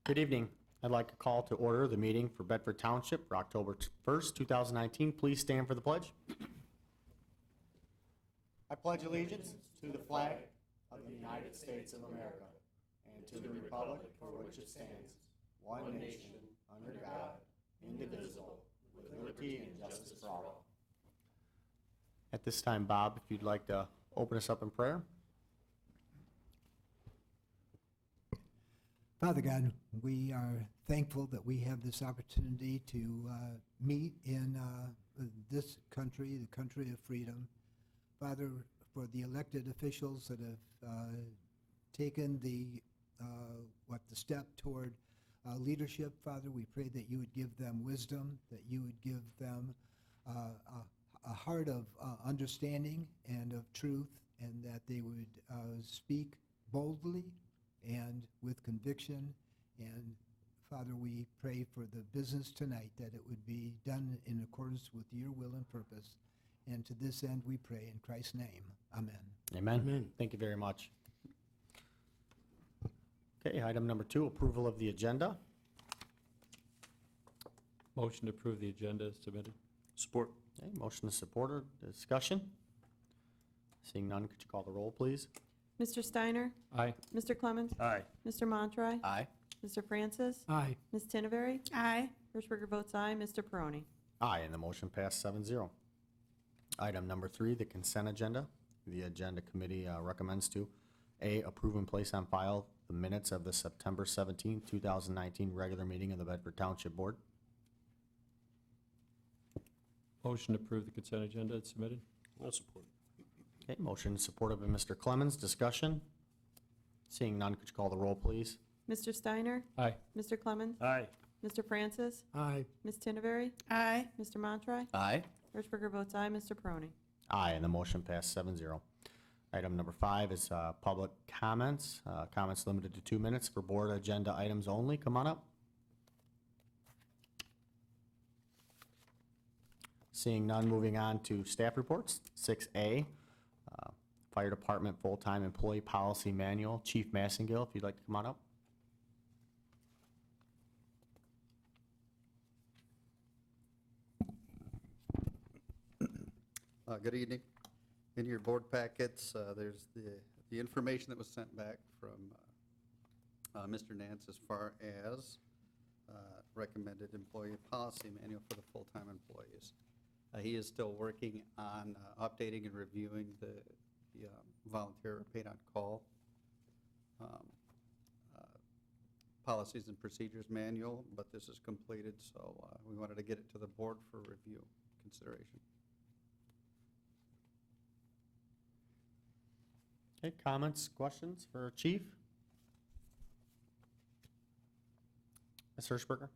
Good evening. I'd like to call to order the meeting for Bedford Township for October 1st, 2019. Please stand for the pledge. I pledge allegiance to the flag of the United States of America and to the republic for which it stands, one nation, under God, indivisible, with liberty and justice for all. At this time, Bob, if you'd like to open us up in prayer. Father God, we are thankful that we have this opportunity to meet in this country, the country of freedom. Father, for the elected officials that have taken the step toward leadership, Father, we pray that you would give them wisdom, that you would give them a heart of understanding and of truth, and that they would speak boldly and with conviction. And Father, we pray for the business tonight, that it would be done in accordance with your will and purpose. And to this end we pray in Christ's name. Amen. Amen. Thank you very much. Okay, item number 2, approval of the agenda. Motion to approve the agenda is submitted. Support. Okay, motion to support or discussion. Seeing none, could you call the roll, please? Mr. Steiner? Aye. Mr. Clemens? Aye. Mr. Montroy? Aye. Mr. Francis? Aye. Ms. Tinneberry? Aye. Hirschberger votes aye. Mr. Peroni? Aye, and the motion passed 7-0. Item number 3, the consent agenda. The agenda committee recommends to A, approve and place on file the minutes of the September 17, 2019 regular meeting of the Bedford Township Board. Motion to approve the consent agenda is submitted. I'll support. Okay, motion supported by Mr. Clemens. Discussion. Seeing none, could you call the roll, please? Mr. Steiner? Aye. Mr. Clemens? Aye. Mr. Francis? Aye. Ms. Tinneberry? Aye. Mr. Montroy? Aye. Hirschberger votes aye. Mr. Peroni? Aye, and the motion passed 7-0. Item number 5 is public comments. Comments limited to 2 minutes for board agenda items only. Come on up. Seeing none, moving on to staff reports. 6A, Fire Department Full-Time Employee Policy Manual. Chief Massingill, if you'd like to come on up. Good evening. In your board packets, there's the information that was sent back from Mr. Nance as far as recommended employee policy manual for the full-time employees. He is still working on updating and reviewing the volunteer or paid-on-call policies and procedures manual, but this is completed, so we wanted to get it to the board for review consideration. Okay, comments, questions for Chief? Ms. Hirschberger?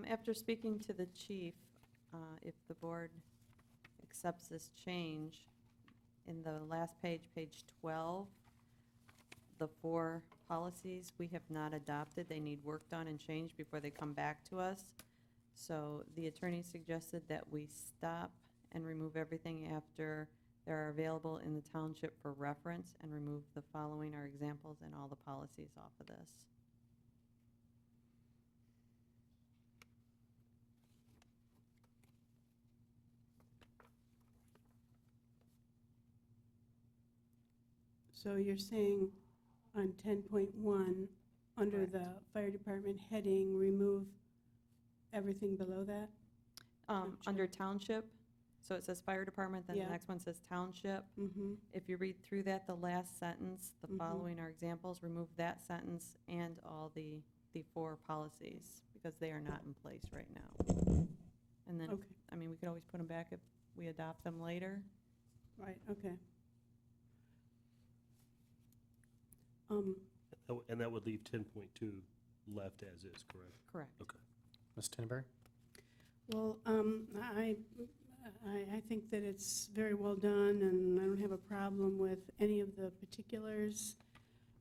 After speaking to the chief, if the board accepts this change, in the last page, page 12, the 4 policies we have not adopted. They need work done and changed before they come back to us. So the attorney suggested that we stop and remove everything after they are available in the township for reference, and remove the following are examples and all the policies off of this. So you're saying on 10.1, under Correct. the fire department heading, remove everything below that? Under township, so it says fire department, then the Yeah. next one says township. Mm-hmm. If you read through that, the last sentence, the Mhm. following are examples, remove that sentence and all the 4 policies, because they are not in place right now. And then, Okay. I mean, we could always put them back if we adopt them later. Right, okay. And that would leave 10.2 left as is, correct? Correct. Okay. Ms. Tinneberry? Well, I think that it's very well done, and I don't have a problem with any of the particulars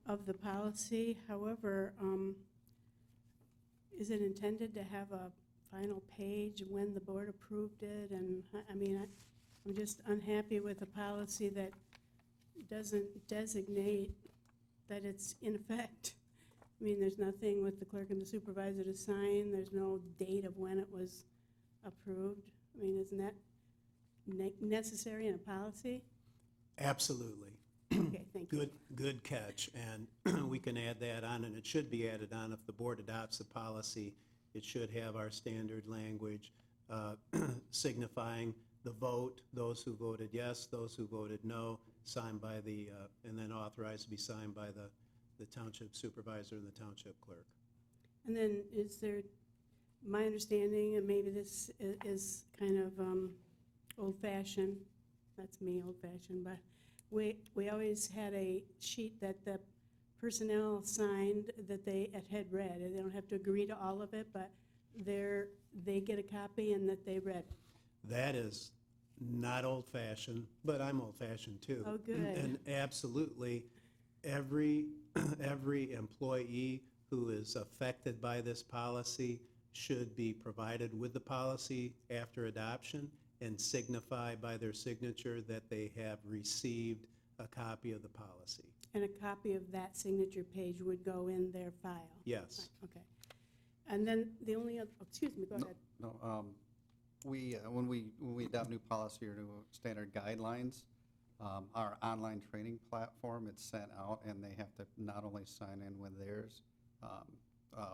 of the policy. However, is it intended to have a final page when the board approved it? And, I mean, I'm just unhappy with a policy that doesn't designate that it's in effect. I mean, there's nothing with the clerk and the supervisor to sign, there's no date of when it was approved. I mean, isn't that necessary in a policy? Absolutely. Okay, thank you. Good catch, and we can add that on, and it should be added on if the board adopts the policy. It should have our standard language signifying the vote, those who voted yes, those who voted no, signed by the, and then authorized to be signed by the township supervisor and the township clerk. And then is there, my understanding, and maybe this is kind of old-fashioned, that's me, old-fashioned, but we always had a sheet that the personnel signed that they had read. They don't have to agree to all of it, but they get a copy and that they read. That is not old-fashioned, but I'm old-fashioned too. Oh, good. And absolutely, every employee who is affected by this policy should be provided with the policy after adoption and signify by their signature that they have received a copy of the policy. And a copy of that signature page would go in their file? Yes. Okay. And then the only other, excuse me, go ahead. No, when we adopt new policy or new standard guidelines, our online training platform, it's sent out, and they have to not only sign in with theirs,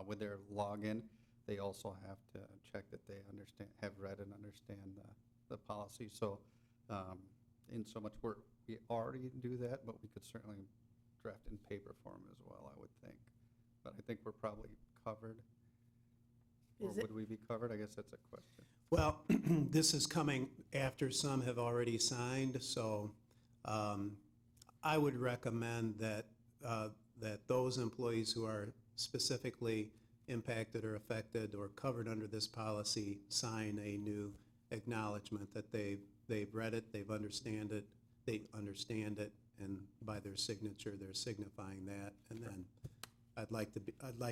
with their login, they also have to check that they have read and understand the policy. So, in so much work, we already do that, but we could certainly draft in paper form as well, I would think. But I think we're probably covered. Or Is it- would we be covered? I guess that's a question. Well, this is coming after some have already signed, so I would recommend that those employees who are specifically impacted or affected or covered under this policy sign a new acknowledgement that they've read it, they understand it, and by their signature, they're signifying that, and then I'd like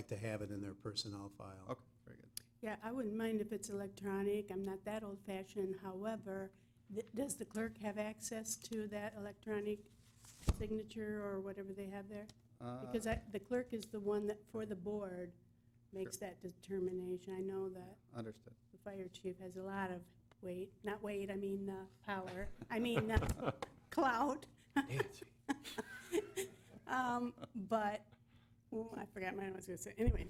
to have it in their personnel file. Okay, very good. Yeah, I wouldn't mind if it's electronic. I'm not that old-fashioned. However, does the clerk have access to that electronic signature or whatever they have there? Because the clerk is the one that, for the board, makes that determination. I know that Understood. the fire chief has a lot of weight, not weight, I mean power, I mean clout. But, oh, I forgot what I was going to say. Anyway.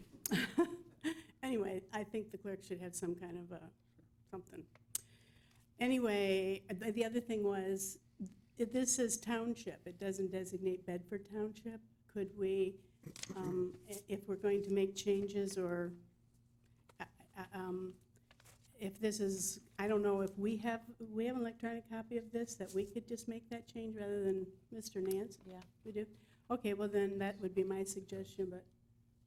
Anyway, I think the clerk should have some kind of something. Anyway, the other thing was, this says township. It doesn't designate Bedford Township. Could we, if we're going to make changes, or if this is, I don't know if we have an electronic copy of this, that we could just make that change rather than Mr. Nance? Yeah. We do? Okay, well then, that would be my suggestion, but,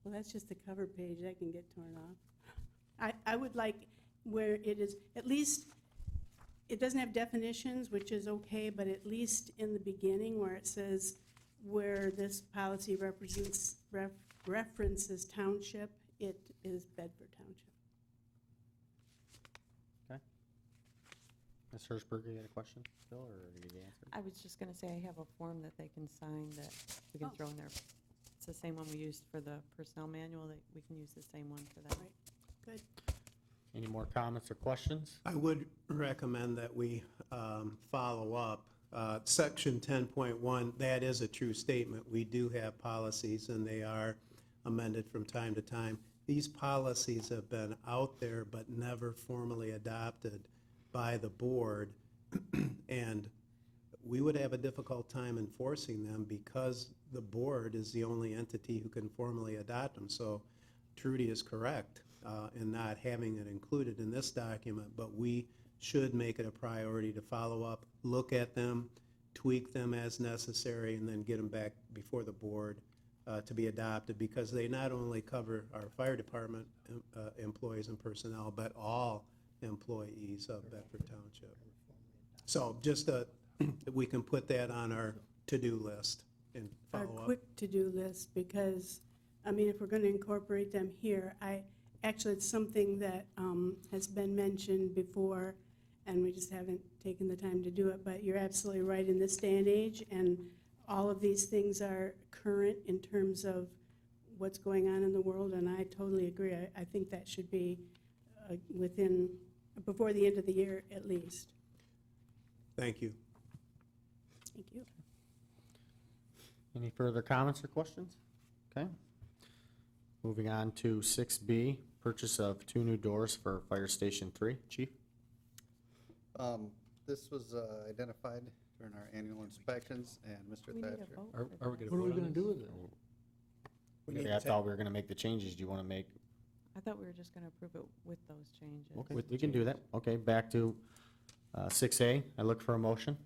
well, that's just the cover page. That can get torn off. I would like where it is, at least, it doesn't have definitions, which is okay, but at least in the beginning where it says where this policy references township, it is Bedford Township. Ms. Hirschberger, you had a question, Phil, or did you answer? I was just going to say, I have a form that they can sign that we can throw in there. It's the same one we used for the personnel manual, that we can use the same one for that. Right. Good. Any more comments or questions? I would recommend that we follow up. Section 10.1, that is a true statement. We do have policies, and they are amended from time to time. These policies have been out there but never formally adopted by the board, and we would have a difficult time enforcing them because the board is the only entity who can formally adopt them. So Trudy is correct in not having it included in this document, but we should make it a priority to follow up, look at them, tweak them as necessary, and then get them back before the board to be adopted, because they not only cover our fire department employees and personnel, but all employees of Bedford Township. So just we can put that on our to-do list and Our follow up. quick to-do list, because, I mean, if we're going to incorporate them here, actually, it's something that has been mentioned before, and we just haven't taken the time to do it, but you're absolutely right, in this day and age, and all of these things are current in terms of what's going on in the world, and I totally agree. I think that should be before the end of the year at least. Thank you. Thank you. Any further comments or questions? Okay. Moving on to 6B, purchase of 2 new doors for Fire Station 3. Chief? This was identified during our annual inspections, and Mr. We need a Thatcher. vote for Are we this. going to vote on this? with it? Yeah, I thought we were going to make the changes. Do you want to make? I thought we were just going to approve it with those changes. Okay, With the we can do that. Okay, back to 6A. I look for a motion.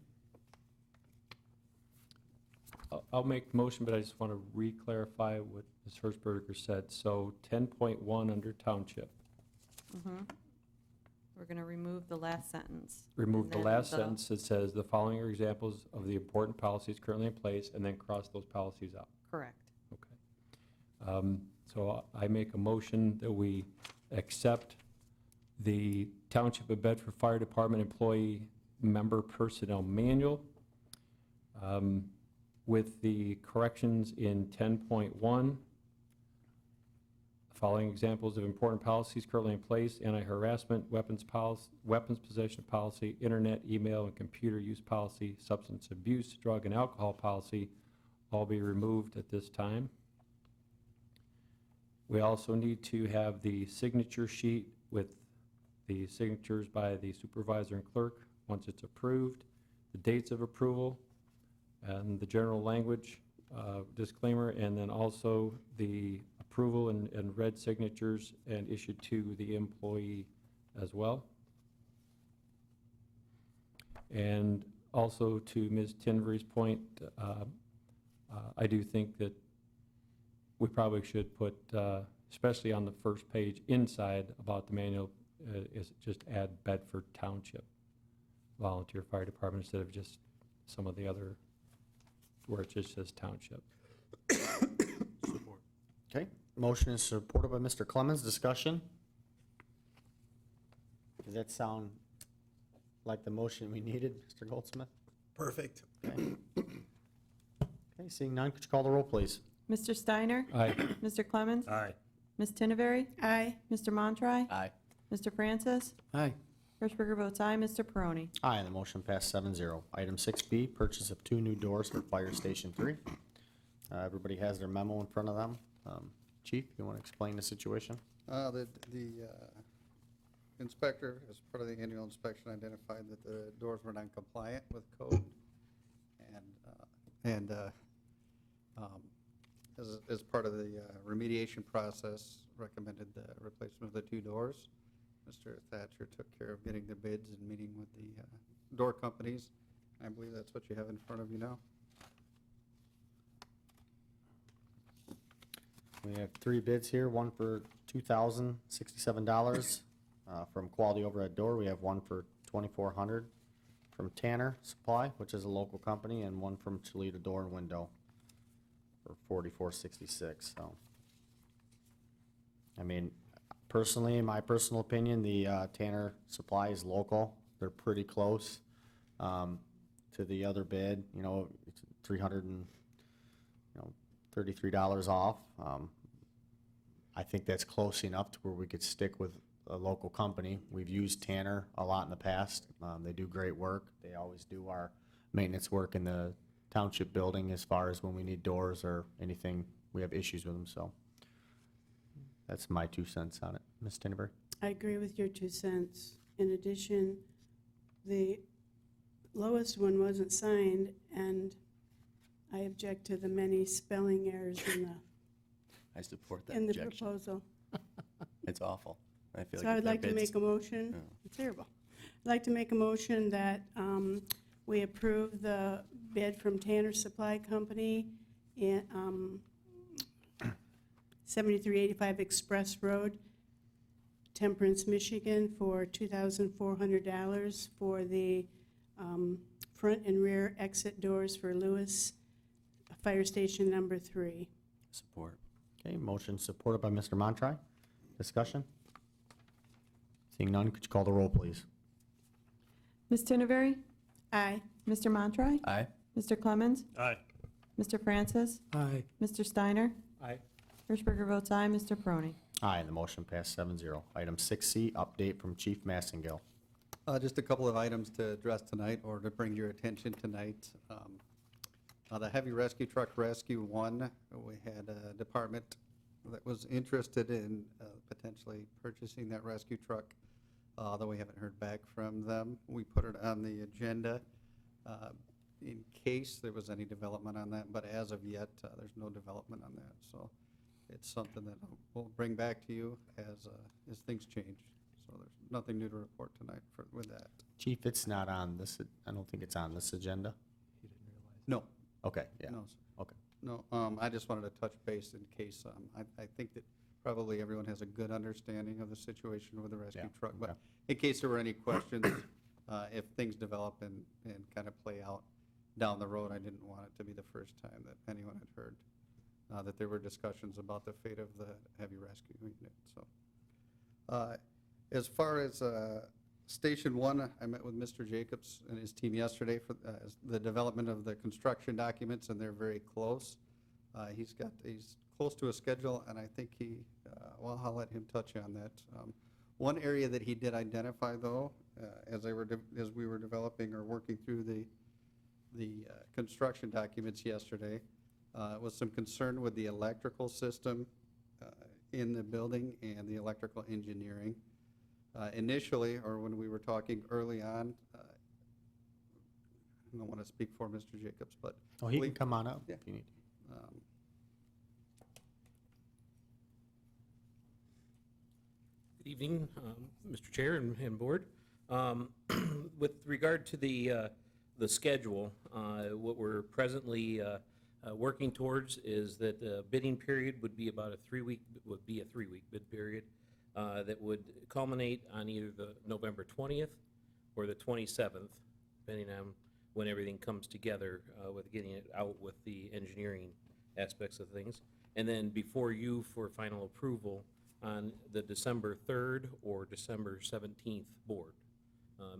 I'll make the motion, but I just want to re-clarify what Ms. Hertzberger said. So 10.1 under Township, Mhm. We're going to remove the last sentence. remove And the then last sentence that says, "The following are examples of the important policies currently in place," and then cross those policies out. Correct. Okay. So I make a motion that we accept the Township of Bedford Fire Department Employee Member Personnel Manual with the corrections in 10.1. Following examples of important policies currently in place: anti-harassment, weapons possession policy, internet, email, and computer use policy, substance abuse, drug and alcohol policy, all be removed at this time. We also need to have the signature sheet with the signatures by the supervisor and clerk once it's approved, the dates of approval, and the general language disclaimer, and then also the approval and red signatures and issued to the employee as well. And also to Ms. Tinvery's point, I do think that we probably should put, especially on the first page inside about the manual, is just add Bedford Township Volunteer Fire Department instead of just some of the other where it just says Township. Support. Okay, motion is supported by Mr. Clemens. Discussion? Does that sound like the motion we needed, Mr. Goldsmith? Perfect. Okay. Okay, seeing none, could you call the roll, please? Mr. Steiner? Aye. Mr. Clemens? Aye. Ms. Tinnevery? Aye. Mr. Montroy? Aye. Mr. Francis? Aye. Hertzberger votes aye. Mr. Peroni? Aye, and the motion passed 7-0. Item 6B, purchase of 2 new doors for Fire Station 3. Everybody has their memo in front of them. Chief, you want to explain the situation? The inspector, as part of the annual inspection, identified that the doors were non-compliant with code. And as part of the remediation process, recommended the replacement of the 2 doors. Mr. Thatcher took care of getting the bids and meeting with the door companies. I believe that's what you have in front of you now. We have 3 bids here, one for $2,067 from Quality Overhead Door. We have one for $2,400 from Tanner Supply, which is a local company, and one from Toledo Door and Window for $44.66. So, I mean, personally, in my personal opinion, the Tanner Supply is local. They're pretty close to the other bid. You know, it's $33 off. I think that's close enough to where we could stick with a local company. We've used Tanner a lot in the past. They do great work. They always do our maintenance work in the township building as far as when we need doors or anything, we have issues with them, so that's my 2 cents on it. Ms. Tinneberg? I agree with your 2 cents. In addition, the lowest one wasn't signed, and I object to the many spelling errors I support that in the objection. proposal. It's awful. I feel So I would if like to their bids- make a motion, Yeah. it's terrible. I'd like to make a motion that we approve the bid from Tanner Supply Company in 7385 Express Road, Temperance, Michigan, for $2,400 for the front and rear exit doors for Lewis Fire Station number 3. Support. Okay, motion supported by Mr. Montry. Discussion? Seeing none, could you call the roll, please? Ms. Tinnevery? Aye. Mr. Montroy? Aye. Mr. Clemens? Aye. Mr. Francis? Aye. Mr. Steiner? Aye. Hirschberger votes aye. Mr. Peroni. Aye, the motion passed 7-0. Item 6C, update from Chief Massingill. Just a couple of items to address tonight, or to bring to your attention tonight. The heavy rescue truck Rescue 1, we had a department that was interested in potentially purchasing that rescue truck, although we haven't heard back from them. We put it on the agenda in case there was any development on that, but as of yet, there's no development on that. So it's something that we'll bring back to you as things change. So there's nothing new to report tonight with that. Chief, it's not on this, I don't think it's on this agenda. No. Okay, yeah, No, sir. okay. No, I just wanted to touch base in case, I think that probably everyone has a good understanding of the situation with the rescue Yeah, truck. But okay. in case there were any questions, if things develop and kind of play out down the road, I didn't want it to be the first time that anyone had heard that there were discussions about the fate of the heavy rescue unit, so. As far as Station 1, I met with Mr. Jacobs and his team yesterday for the development of the construction documents, and they're very close. He's close to a schedule, and I think well, I'll let him touch on that. One area that he did identify, though, as we were developing or working through the construction documents yesterday, was some concern with the electrical system in the building and the electrical engineering. Initially, or when we were talking early on, I don't want to speak for Mr. Jacobs, but. Oh, he can come on up Yeah. if you need. Good evening, Mr. Chair and Board. With regard to the schedule, what we're presently working towards is that the bidding period would be about a three-week bid period that would culminate on either the November 20th or the 27th, depending on when everything comes together with getting it out with the engineering aspects of things. And then before you for final approval on the December 3rd or December 17th board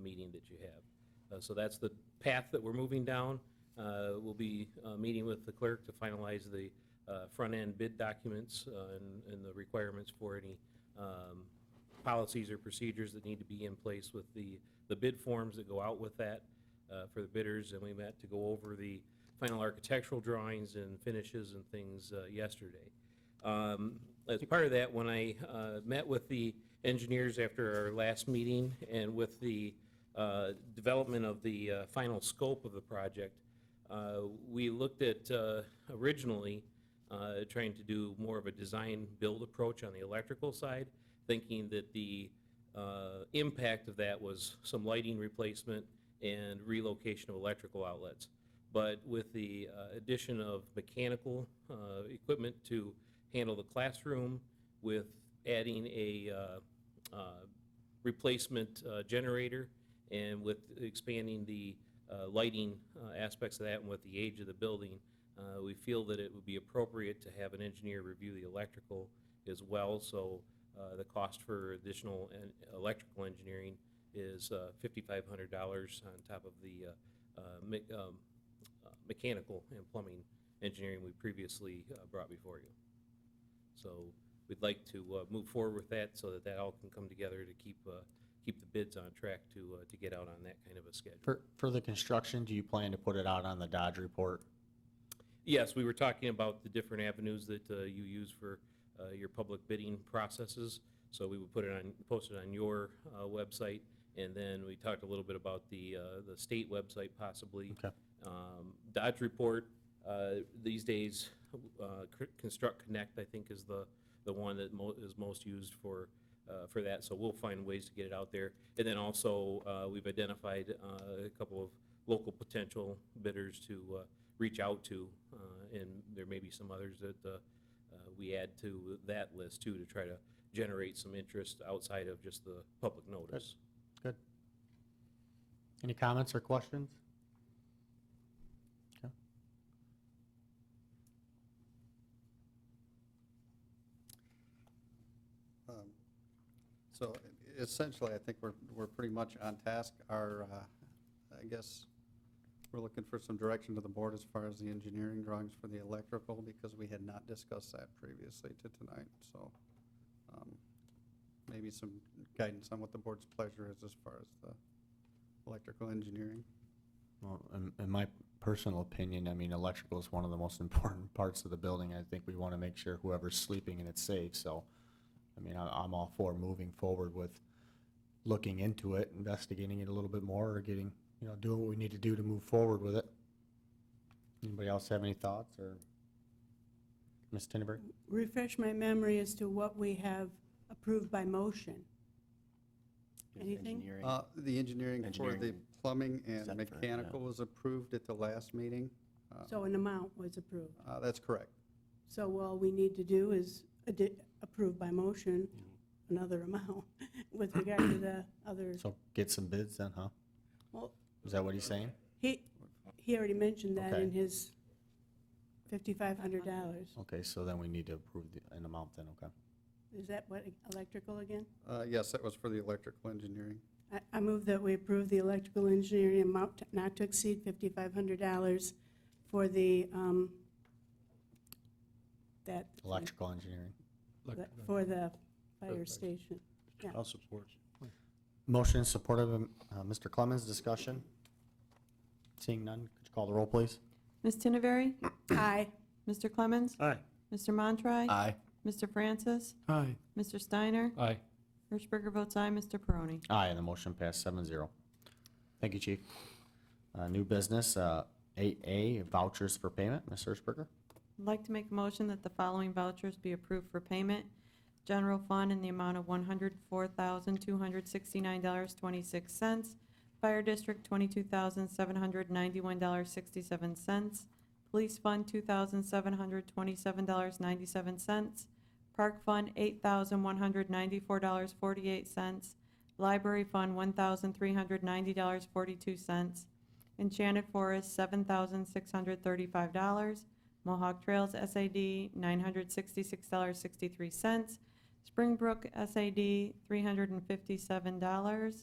meeting that you have. So that's the path that we're moving down. We'll be meeting with the clerk to finalize the front-end bid documents and the requirements for any policies or procedures that need to be in place with the bid forms that go out with that for the bidders. And we met to go over the final architectural drawings and finishes and things yesterday. As part of that, when I met with the engineers after our last meeting and with the development of the final scope of the project, we looked at originally trying to do more of a design-build approach on the electrical side, thinking that the impact of that was some lighting replacement and relocation of electrical outlets. But with the addition of mechanical equipment to handle the classroom, with adding a replacement generator, and with expanding the lighting aspects of that, and with the age of the building, we feel that it would be appropriate to have an engineer review the electrical as well. So the cost for additional electrical engineering is $5,500 on top of the mechanical and plumbing engineering we previously brought before you. So we'd like to move forward with that so that all can come together to keep the bids on track to get out on that kind of a schedule. For the construction, do you plan to put it out on the Dodge report? Yes, we were talking about the different avenues that you use for your public bidding processes. So we would post it on your website, and then we talked a little bit about the state website possibly. Okay. Dodge report these days, Construct Connect, I think, is the one that is most used for that. So we'll find ways to get it out there. And then also we've identified a couple of local potential bidders to reach out to, and there may be some others that we add to that list too, to try to generate some interest outside of just the public notice. Good. Any comments or questions? Okay. So essentially, I think we're pretty much on task. Our, I guess, We're looking for some direction to the board as far as the engineering drawings for the electrical, because we had not discussed that previously to tonight, so maybe some guidance on what the board's pleasure is as far as the electrical engineering. Well, in my personal opinion, I mean, electrical is one of the most important parts of the building. I think we want to make sure whoever's sleeping in it's safe, so, I mean, I'm all for moving forward with looking into it, investigating it a little bit more, or getting, you know, doing what we need to do to move forward with it. Anybody else have any thoughts, or Ms. Tinderberg? Refresh my memory as to what we have approved by motion. Anything? Engineering. The engineering for the Engineering. plumbing and Except for, mechanical was approved at the last meeting. So an amount was approved. That's correct. So all we need to do is approve by motion another amount with regard to the other. So get some bids then, huh? Well, Is that what he's saying? he already mentioned that Okay. in his $5,500. Okay, so then we need to approve an amount then, okay. Is that what, electrical again? Yes, that was for the electrical engineering. I move that we approve the electrical engineering amount not to exceed $5,500 for the, that. Electrical engineering. For the fire station. Yeah. I'll support. Motion in support of Mr. Clemens, discussion. Seeing none, could you call the roll, please? Ms. Tinnevery? Aye. Mr. Clemens? Aye. Mr. Montroy? Aye. Mr. Francis? Aye. Mr. Steiner? Aye. Hirschberger votes aye. Mr. Peroni? Aye, and the motion passed 7-0. Thank you, Chief. New business, 8A, vouchers for payment. Ms. Hirschberger? I'd like to make a motion that the following vouchers be approved for payment. General fund in the amount of $104,269.26. Fire district, $22,791.67. Police fund, $2,727.97. Park fund, $8,194.48. Library fund, $1,390.42. Enchanted Forest, $7,635. Mohawk Trails SAD, $966.63. Springbrook SAD, $357.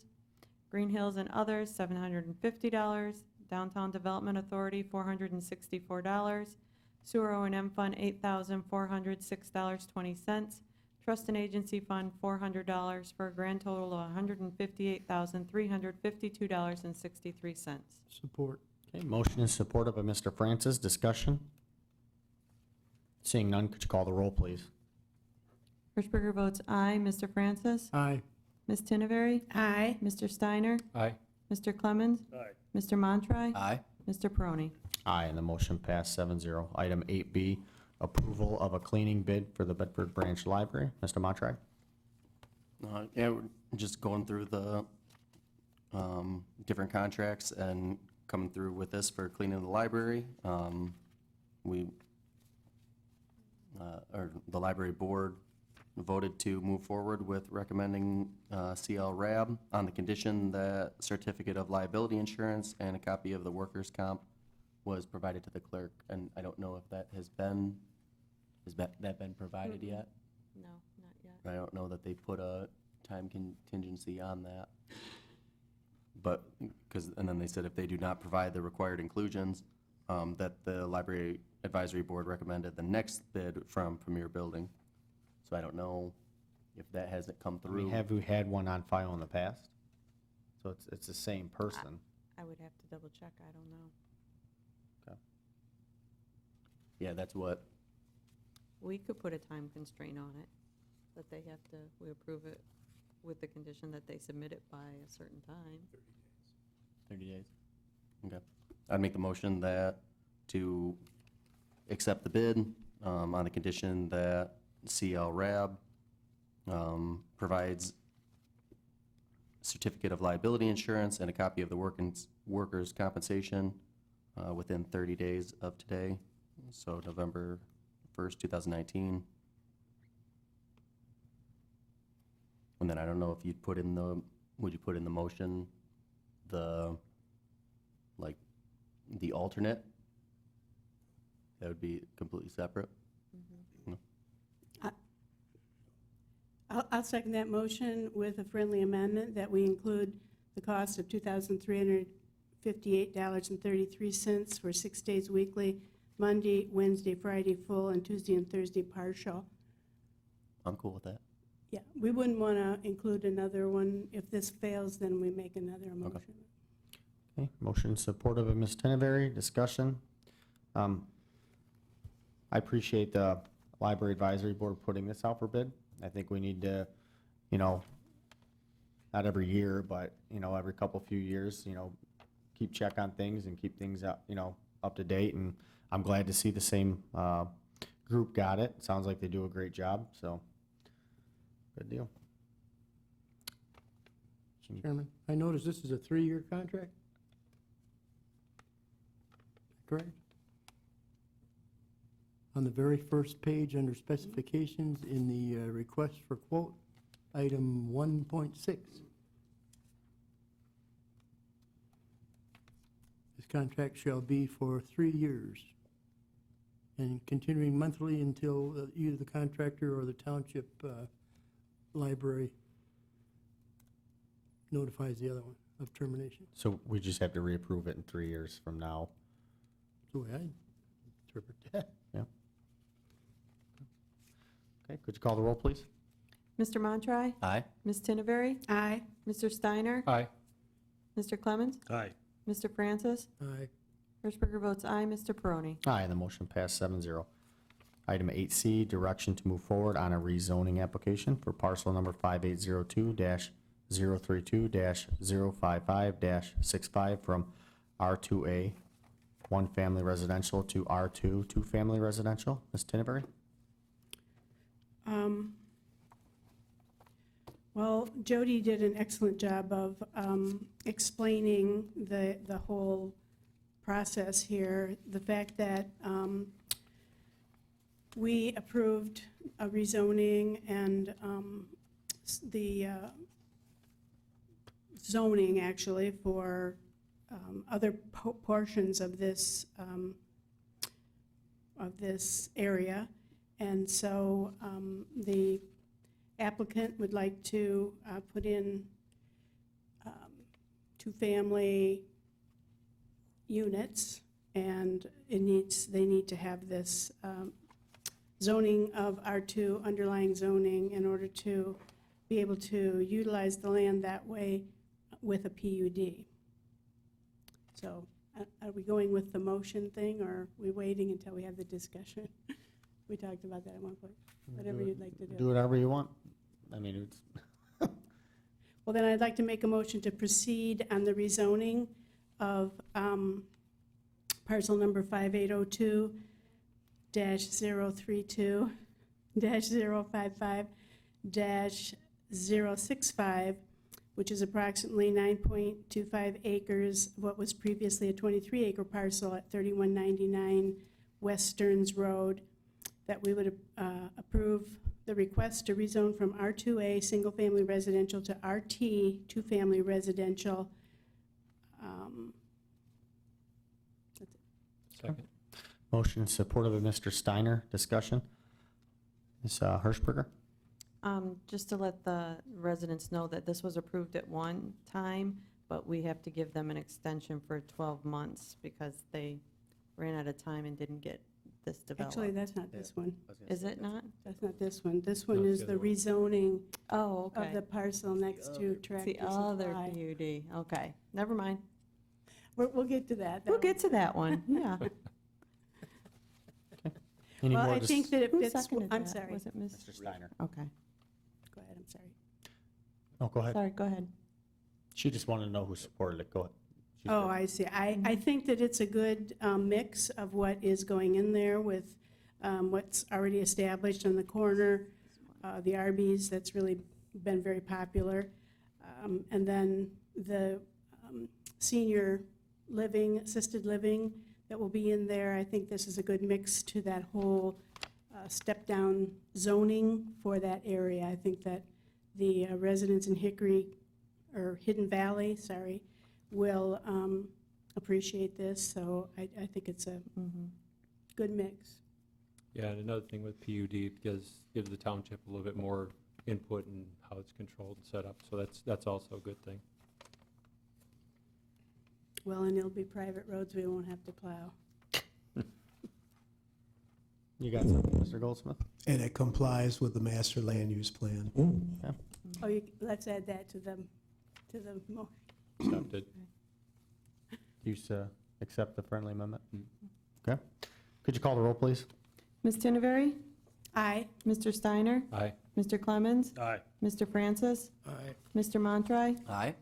Green Hills and others, $750. Downtown Development Authority, $464. Sewer O&M Fund, $8,406.20. Trust and Agency Fund, $400, for a grand total of $158,352.63. Support. Okay, motion in support of by Mr. Francis, discussion. Seeing none, could you call the roll, please? Hirschberger votes aye. Mr. Francis? Aye. Ms. Tinnevery? Aye. Mr. Steiner? Aye. Mr. Clemens? Aye. Mr. Montroy? Aye. Mr. Peroni? Aye, and the motion passed 7-0. Item 8B, approval of a cleaning bid for the Bedford Branch Library. Mr. Montroy? Yeah, we're just going through the different contracts and coming through with this for cleaning the library. The library board voted to move forward with recommending CL RAB on the condition that certificate of liability insurance and a copy of the workers' comp was provided to the clerk. And I don't know if that has been provided yet? No, not yet. I don't know that they put a time contingency on that. But, and then they said if they do not provide the required inclusions, that the library advisory board recommended the next bid from Premier Building. So I don't know if that hasn't come I mean, through. have we had one on file in the past? So it's the same person. I would have to double check. I don't know. Yeah, that's what, We could put a time constraint on it, that they have to, we approve it with the condition that they submit it by a certain time. 30 days. Okay. I'd make the motion that to accept the bid on the condition that CL RAB provides certificate of liability insurance and a copy of the workers' compensation within 30 days of today, so November 1st, 2019. And then I don't know if you'd put in the, would you put in the motion the, like, the alternate? That would be completely separate. I'll second that motion with a friendly amendment that we include the cost of $2,350 $58.33 for 6 days weekly, Monday, Wednesday, Friday full, and Tuesday and Thursday partial. I'm cool with that. Yeah, we wouldn't want to include another one. If this fails, then we make another motion. Okay, motion supportive of Ms. Tenenberry, discussion. I appreciate the Library Advisory Board putting this out for bid. I think we need to, you know, not every year, but, you know, every few years, you know, keep check on things and keep things up, you know, up to date. And I'm glad to see the same group got it. Sounds like they do a great job, so good deal. Chairman, I notice this is a 3-year contract. Correct? On the very first page under specifications in the request for quote, item 1.6. This contract shall be for 3 years and continuing monthly until either the contractor or the township library notifies the other one of termination. So we just have to reapprove it in 3 years from now. The way I interpret that. Okay, could you call the roll, please? Mr. Montroy? Aye. Ms. Tinneberry? Aye. Mr. Steiner? Aye. Mr. Clemens? Aye. Mr. Francis? Aye. Hirschberger votes aye. Mr. Peroni? Aye, the motion passed 7-0. Item 8C, direction to move forward on a rezoning application for parcel number 5802-032-055-65 from R2A, 1-family residential, to R2, 2-family residential. Ms. Tinneberry? Well, Jody did an excellent job of explaining the whole process here. The fact that we approved a rezoning and the zoning actually for other portions of this area. And so the applicant would like to put in 2-family units, and they need to have this zoning of R2, underlying zoning, in order to be able to utilize the land that way with a PUD. So are we going with the motion thing, or are we waiting until we have the discussion? We talked about that at one point. Whatever you'd like to do. Do whatever you want. I mean, it's, Well, then I'd like to make a motion to proceed on the rezoning of parcel number 5802-032-055-065, which is approximately 9.25 acres of what was previously a 23-acre parcel at 3199 West Stearns Road, that we would approve the request to rezone from R2A, single-family residential, to RT, 2-family residential. That's it. Second. motion supportive of Mr. Steiner, discussion. Ms. Hirschberger? Just to let the residents know that this was approved at one time, but we have to give them an extension for 12 months because they ran out of time and didn't get this developed. Actually, that's not this one. Is it not? That's not this one. This one No, is it's the the other one. rezoning Oh, okay. of the parcel next to It's Tractor the other Supply. PUD. Okay, never mind. We'll get to that. We'll get to that one, yeah. Any Well, more I think that it Who fits, seconded I'm that? sorry. Was it Ms.? Mr. Steiner? Okay, Go ahead, I'm sorry. Oh, go ahead. sorry, go ahead. She just wanted to know who supported it. Go ahead. She's Oh, good. I see. I think that it's a good mix of what is going in there with what's already established on the corner, the Arby's, that's really been very popular. And then the senior living, assisted living that will be in there. I think this is a good mix to that whole step-down zoning for that area. I think that the residents in Hickory, or Hidden Valley, sorry, will appreciate this, so I think it's a good mix. Yeah, and another thing with PUD, gives the township a little bit more input in how it's controlled and set up, so that's also a good thing. Well, and it'll be private roads we won't have to plow. You got something, Mr. Goldsmith? And it complies with the master land use plan. Okay. Oh, let's add that to the motion. Accepted. You accept the friendly amendment? Okay. Could you call the roll, please? Ms. Tinnevery? Aye. Mr. Steiner? Aye. Mr. Clemens? Aye. Mr. Francis? Aye. Mr. Montroy? Aye.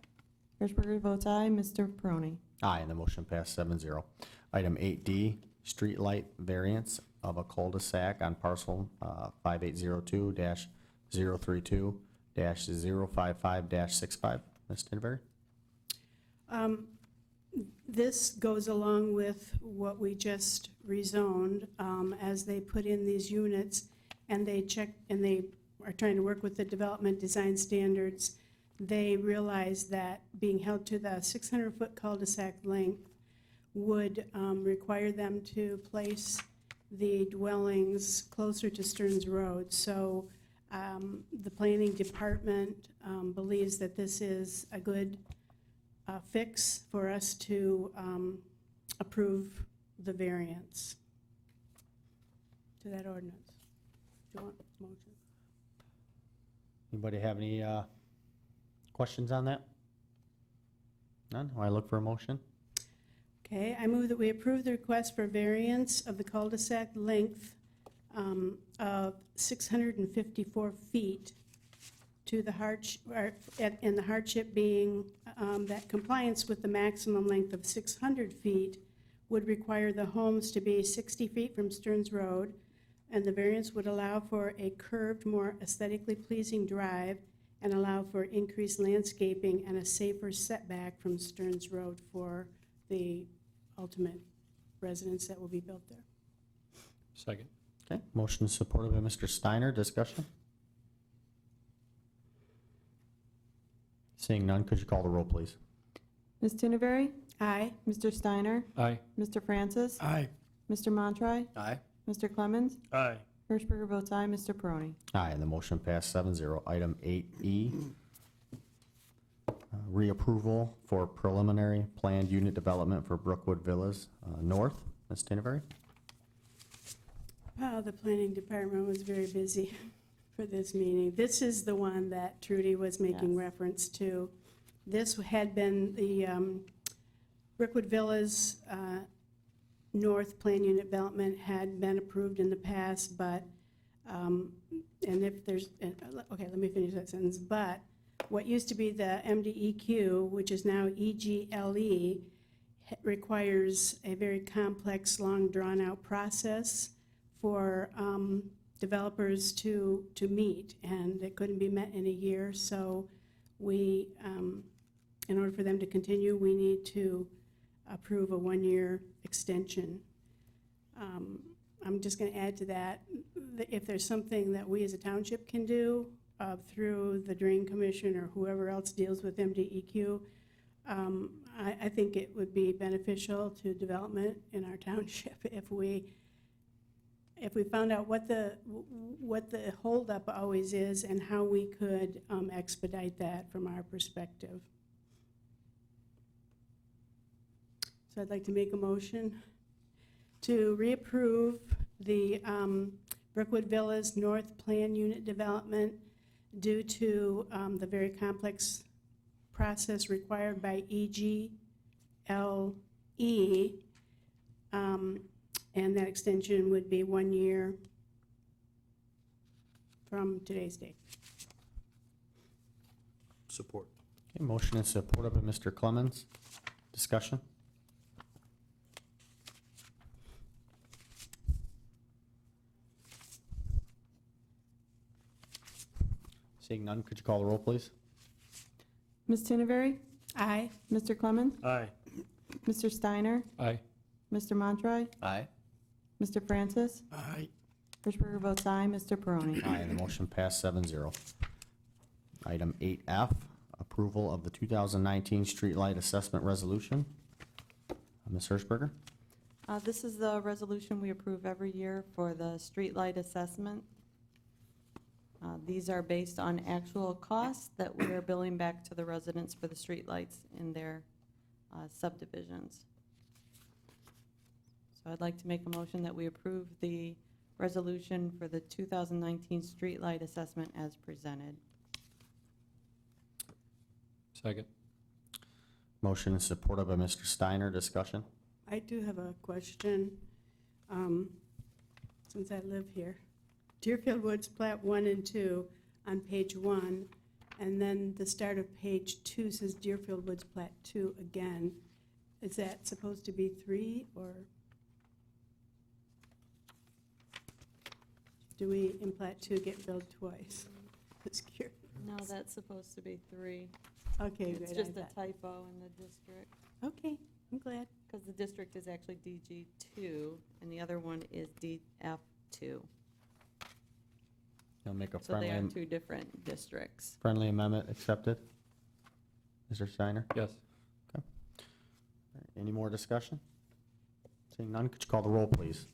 Hirschberger votes aye. Mr. Peroni? Aye, and the motion passed 7-0. Item 8D, streetlight variance of a cul-de-sac on parcel 5802-032-055-65. Ms. Tinberry? This goes along with what we just rezoned, as they put in these units, and they are trying to work with the development design standards. They realize that being held to the 600-foot cul-de-sac length would require them to place the dwellings closer to Stearns Road. So the planning department believes that this is a good fix for us to approve the variance to that ordinance. Do you want a motion? Anybody have any questions on that? None? I look for a motion. Okay, I move that we approve the request for variance of the cul-de-sac length of 654 feet to the and the hardship being that compliance with the maximum length of 600 feet would require the homes to be 60 feet from Stearns Road, and the variance would allow for a curved, more aesthetically pleasing drive and allow for increased landscaping and a safer setback from Stearns Road for the ultimate residence that will be built there. Second. Okay, motion is supported by Mr. Steiner. Discussion? Seeing none, could you call the roll, please? Ms. Tinnevery? Aye. Mr. Steiner? Aye. Mr. Francis? Aye. Mr. Montroy? Aye. Mr. Clemens? Aye. Hirschberger votes aye. Mr. Peroni? Aye, and the motion passed 7-0. Item 8E, reapproval for preliminary planned unit development for Brookwood Villas North. Ms. Tinnevery? Wow, the planning department was very busy for this meeting. This is the one that Trudy was making Yes. reference to. This had been the Brookwood Villas North Plan Unit Development had been approved in the past, but, and if there's, okay, let me finish that sentence. But what used to be the MDEQ, which is now EGLE, requires a very complex, long, drawn-out process for developers to meet, and it couldn't be met in a year. So we, in order for them to continue, we need to approve a one-year extension. I'm just going to add to that, if there's something that we as a township can do through the Drain Commission or whoever else deals with MDEQ, I think it would be beneficial to development in our township if we found out what the holdup always is and how we could expedite that from our perspective. So I'd like to make a motion to reapprove the Brookwood Villas North Plan Unit Development due to the very complex process required by EGLE, and that extension would be 1 year from today's date. Support. Okay, motion is supported by Mr. Clemens. Discussion? Seeing none, could you call the roll, please? Ms. Tinnevery? Aye. Mr. Clemens? Aye. Mr. Steiner? Aye. Mr. Montroy? Aye. Mr. Francis? Aye. Hirschberger votes aye. Mr. Peroni? Aye, and the motion passed 7-0. Item 8F, approval of the 2019 streetlight assessment resolution. Ms. Hirschberger? This is the resolution we approve every year for the streetlight assessment. These are based on actual costs that we are billing back to the residents for the streetlights in their subdivisions. So I'd like to make a motion that we approve the resolution for the 2019 streetlight assessment as presented. Second. Motion is supported by Mr. Steiner. Discussion? I do have a question, since I live here. Deerfield Woods Plat 1 and 2 on page 1, and then the start of page 2 says Deerfield Woods Plat 2 again. Is that supposed to be 3, or do we in Plat 2 get billed twice? Just curious. No, that's supposed to be 3. Okay, It's great. just I a thought- typo in the district, Okay, I'm glad. because the district is actually DG2, and the other one is DF2. You'll make a So they are friendly, 2 different districts. friendly amendment accepted? Mr. Steiner? Yes. Any more discussion? Seeing none, could you call the roll, please?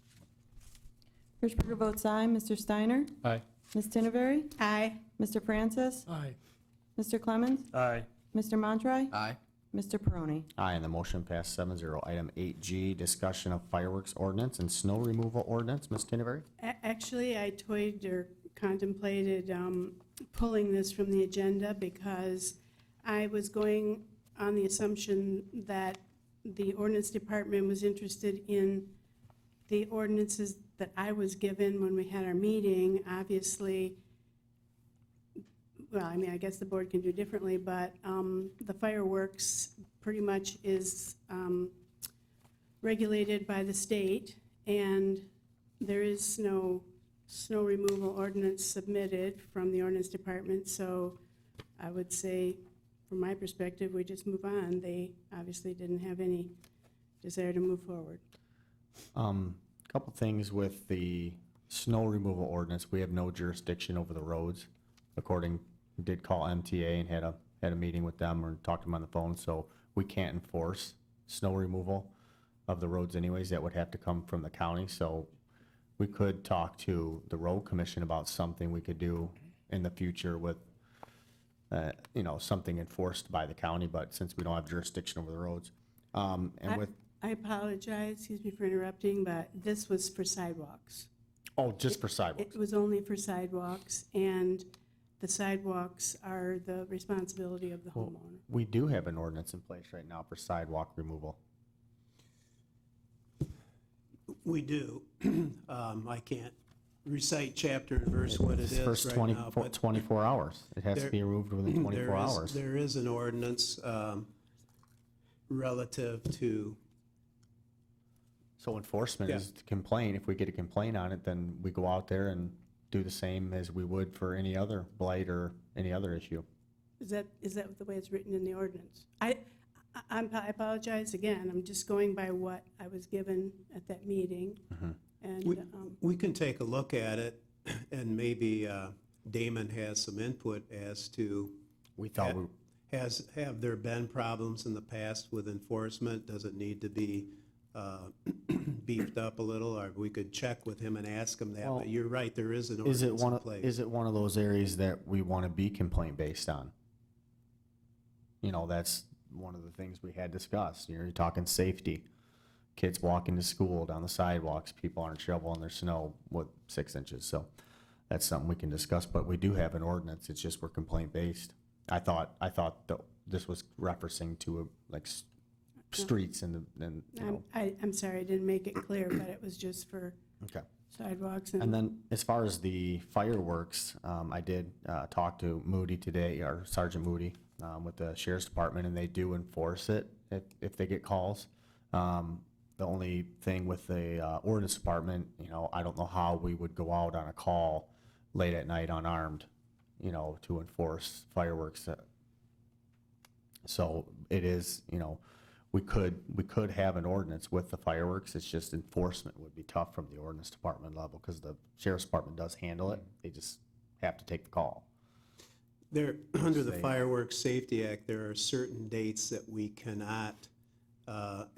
Hirschberger votes aye. Mr. Steiner? Aye. Ms. Tinneberry? Aye. Mr. Francis? Aye. Mr. Clemens? Aye. Mr. Montroy? Aye. Mr. Peroni? Aye, and the motion passed 7-0. Item 8G, discussion of fireworks ordinance and snow removal ordinance. Ms. Tinneberry? Actually, I toyed or contemplated pulling this from the agenda because I was going on the assumption that the ordinance department was interested in the ordinances that I was given when we had our meeting. Obviously, well, I mean, I guess the board can do differently, but the fireworks pretty much is regulated by the state, and there is no snow removal ordinance submitted from the ordinance department, so I would say, from my perspective, we just move on. They obviously didn't have any desire to move forward. Couple things with the snow removal ordinance. We have no jurisdiction over the roads. According, did call MTA and had a meeting with them or talked to them on the phone, so we can't enforce snow removal of the roads anyways. That would have to come from the county, so we could talk to the road commission about something we could do in the future with, something enforced by the county, but since we don't have jurisdiction over the roads. I apologize, excuse me for interrupting, but this was for sidewalks. Oh, just for sidewalks? It was only for sidewalks, and the sidewalks are the responsibility of the Well, homeowner. we do have an ordinance in place right now for sidewalk removal. We do. I can't recite chapter and verse what it It's is first right now, but 24 hours. It has to there- be removed within 24 hours. There is an ordinance relative to, So enforcement is to complain. If we get a complaint on it, then we go out there and do the same as we would for any other blight or any other issue. Is that the way it's written in the ordinance? I apologize again, I'm just going by what I was given at that meeting. And, we can take a look at it, and maybe Damon has some input as to, We thought, have there been problems in the past with enforcement? Does it need to be beefed up a little, or we could check with him and ask him that, Well, but you're right, there is an is it ordinance in place. is it one of those areas that we want to be complaint based on? That's one of the things we had discussed. You're talking safety. Kids walking to school down the sidewalks, people aren't shoveling their snow with 6 inches. So that's something we can discuss, but we do have an ordinance. It's just we're complaint based. I thought that this was referencing to streets and I'm sorry, I didn't make it clear, but it was just for Okay. sidewalks And then as far as the fireworks, I did talk to Moody today, or Sergeant Moody, with the Sheriff's Department, and they do enforce it if they get calls. The only thing with the ordinance department, I don't know how we would go out on a call late at night unarmed, to enforce fireworks. So it is, we could have an ordinance with the fireworks. It's just enforcement would be tough from the ordinance department level, because the Sheriff's Department does handle it. They just have to take the call. There, under the Say- Fireworks Safety Act, there are certain dates that we cannot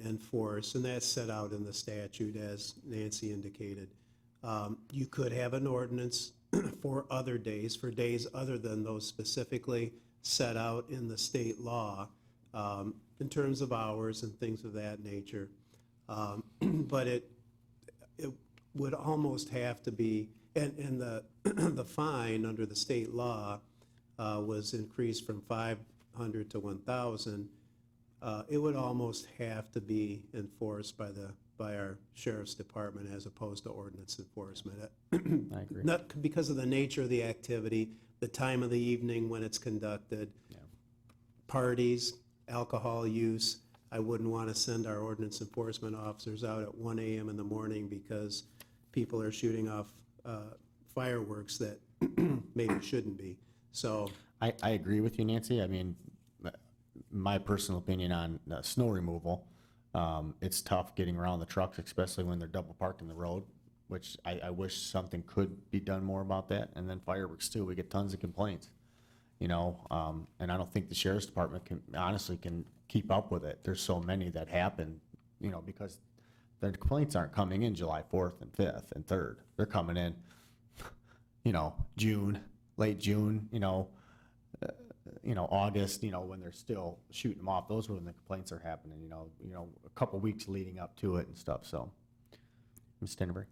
enforce, and that's set out in the statute, as Nancy indicated. You could have an ordinance for other days, for days other than those specifically set out in the state law. in terms of hours and things of that nature. But it would almost have to be, and the, the fine under the state law was increased from 500 to 1,000. It would almost have to be enforced by our sheriff's department as opposed to ordinance enforcement. I agree. Not because of the nature of the activity, the time of the evening when it's conducted, parties, alcohol use. I wouldn't want to send our ordinance enforcement officers out at 1 a.m. in the morning because people are shooting off fireworks that maybe shouldn't be. So I agree with you, Nancy. I mean, my personal opinion on snow removal, it's tough getting around the trucks, especially when they're double parked in the road, which I wish something could be done more about that. And then fireworks too, we get tons of complaints, you know, and I don't think the sheriff's department honestly can keep up with it. There's so many that happen, you know, because the complaints aren't coming in July 4th and 5th and 3rd. They're coming in, you know, June, late June, August, when they're still shooting them off. Those are when the complaints are happening, a couple weeks leading up to it and stuff, so. Ms. Stenberg?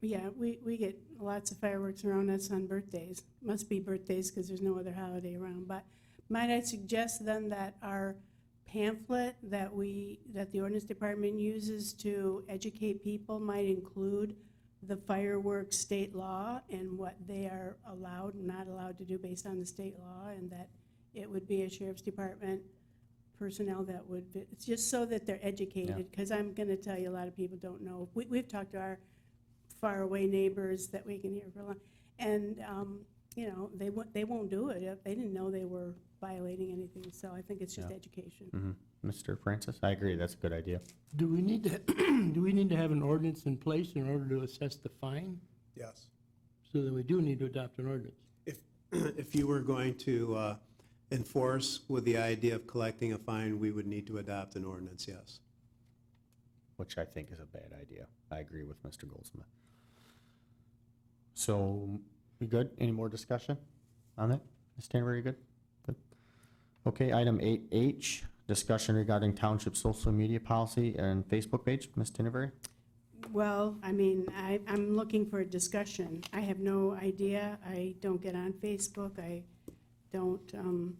Yeah, we get lots of fireworks around us on birthdays. Must be birthdays because there's no other holiday around. But might I suggest then that our pamphlet that the ordinance department uses to educate people might include the fireworks state law and what they are allowed and not allowed to do based on the state law, and that it would be a sheriff's department personnel that would, it's just so that they're educated, because I'm going to tell you, a lot of people don't know. We've talked to our faraway neighbors that we can hear for a long, and they won't do it if they didn't know they were violating anything. So I think it's just education. Mm-hmm. Mr. Francis, I agree, that's a good idea. Do we need to, do we need to have an ordinance in place in order to assess the fine? yes. So then we do need to adopt an ordinance. If you were going to enforce with the idea of collecting a fine, we would need to adopt an ordinance, yes. Which I think is a bad idea. I agree with Mr. Goldsmith. So, we good? Any more discussion on that? Ms. Tanner, you good? Good. Okay, item 8H, discussion regarding township social media policy and Facebook page. Ms. Tinneberry? Well, I mean, I'm looking for a discussion. I have no idea. I don't get on Facebook. I don't,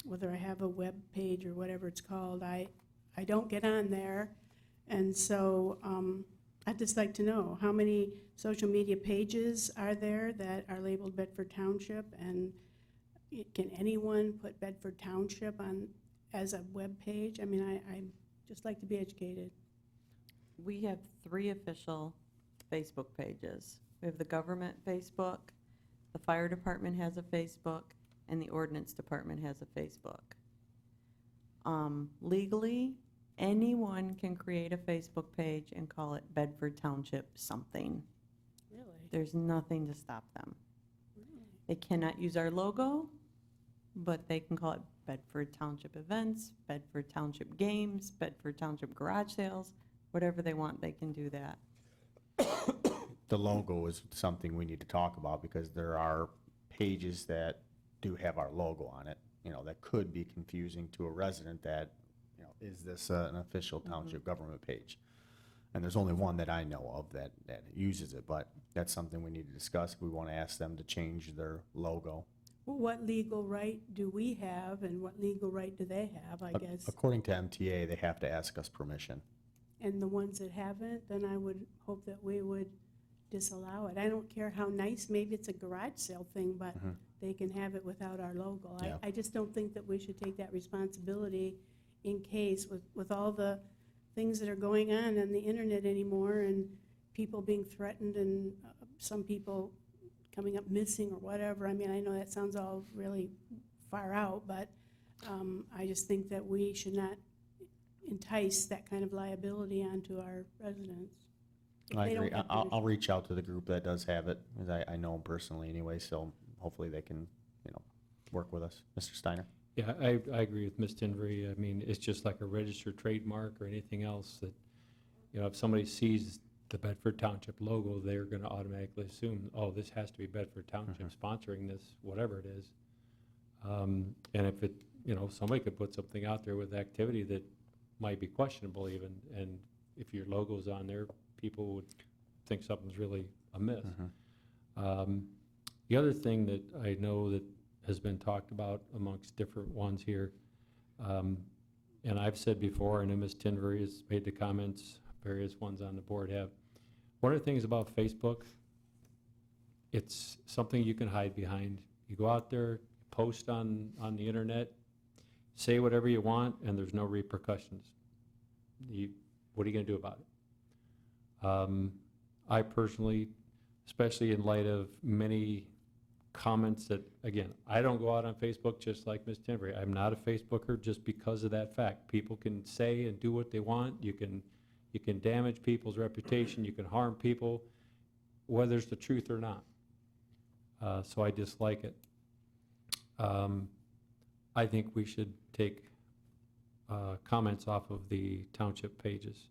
whether I have a web page or whatever it's called, I don't get on there. And so I'd just like to know, how many social media pages are there that are labeled Bedford Township? And can anyone put Bedford Township on as a web page? I mean, I just like to be educated. We have 3 official Facebook pages. We have the government Facebook, the fire department has a Facebook, and the ordinance department has a Facebook. Legally, anyone can create a Facebook page and call it Bedford Township something. Really? There's nothing to stop them. They cannot use our logo, but they can call it Bedford Township Events, Bedford Township Games, Bedford Township Garage Sales, whatever they want, they can do that. The logo is something we need to talk about because there are pages that do have our logo on it, that could be confusing to a resident that, is this an official township government page? And there's only one that I know of that uses it, but that's something we need to discuss. We want to ask them to change their logo. Well, what legal right do we have, and what legal right do they have, I guess? According to MTA, they have to ask us permission. And the ones that haven't, then I would hope that we would disallow it. I don't care how nice, maybe it's a garage sale thing, but they can have it without our logo. Yeah. I just don't think that we should take that responsibility in case with all the things that are going on the internet anymore, and people being threatened, and some people coming up missing or whatever. I mean, I know that sounds all really far out, but I just think that we should not entice that kind of liability onto our residents. if I they don't agree. have I'll permission. reach out to the group that does have it, because I know them personally anyway, so hopefully they can, work with us. Mr. Steiner? Yeah, I agree with Ms. Tinvery. I mean, it's just like a registered trademark or anything else that, if somebody sees the Bedford Township logo, they're gonna automatically assume, oh, this has to be Bedford Township sponsoring this, whatever it is. And if it, you know, somebody could put something out there with activity that might be questionable even, and if your logo's on there, people would think something's really amiss. The other thing that I know that has been talked about amongst different ones here, and I've said before, I know Ms. Tinvery has made the comments, various ones on the board have. One of the things about Facebook, it's something you can hide behind. You go out there, post on the internet, say whatever you want, and there's no repercussions. What are you gonna do about it? I personally, especially in light of many comments that, again, I don't go out on Facebook just like Ms. Tinbury. I'm not a Facebooker just because of that fact. People can say and do what they want. You can damage people's reputation. You can harm people, whether it's the truth or not. So I dislike it. I think we should take comments off of the township pages.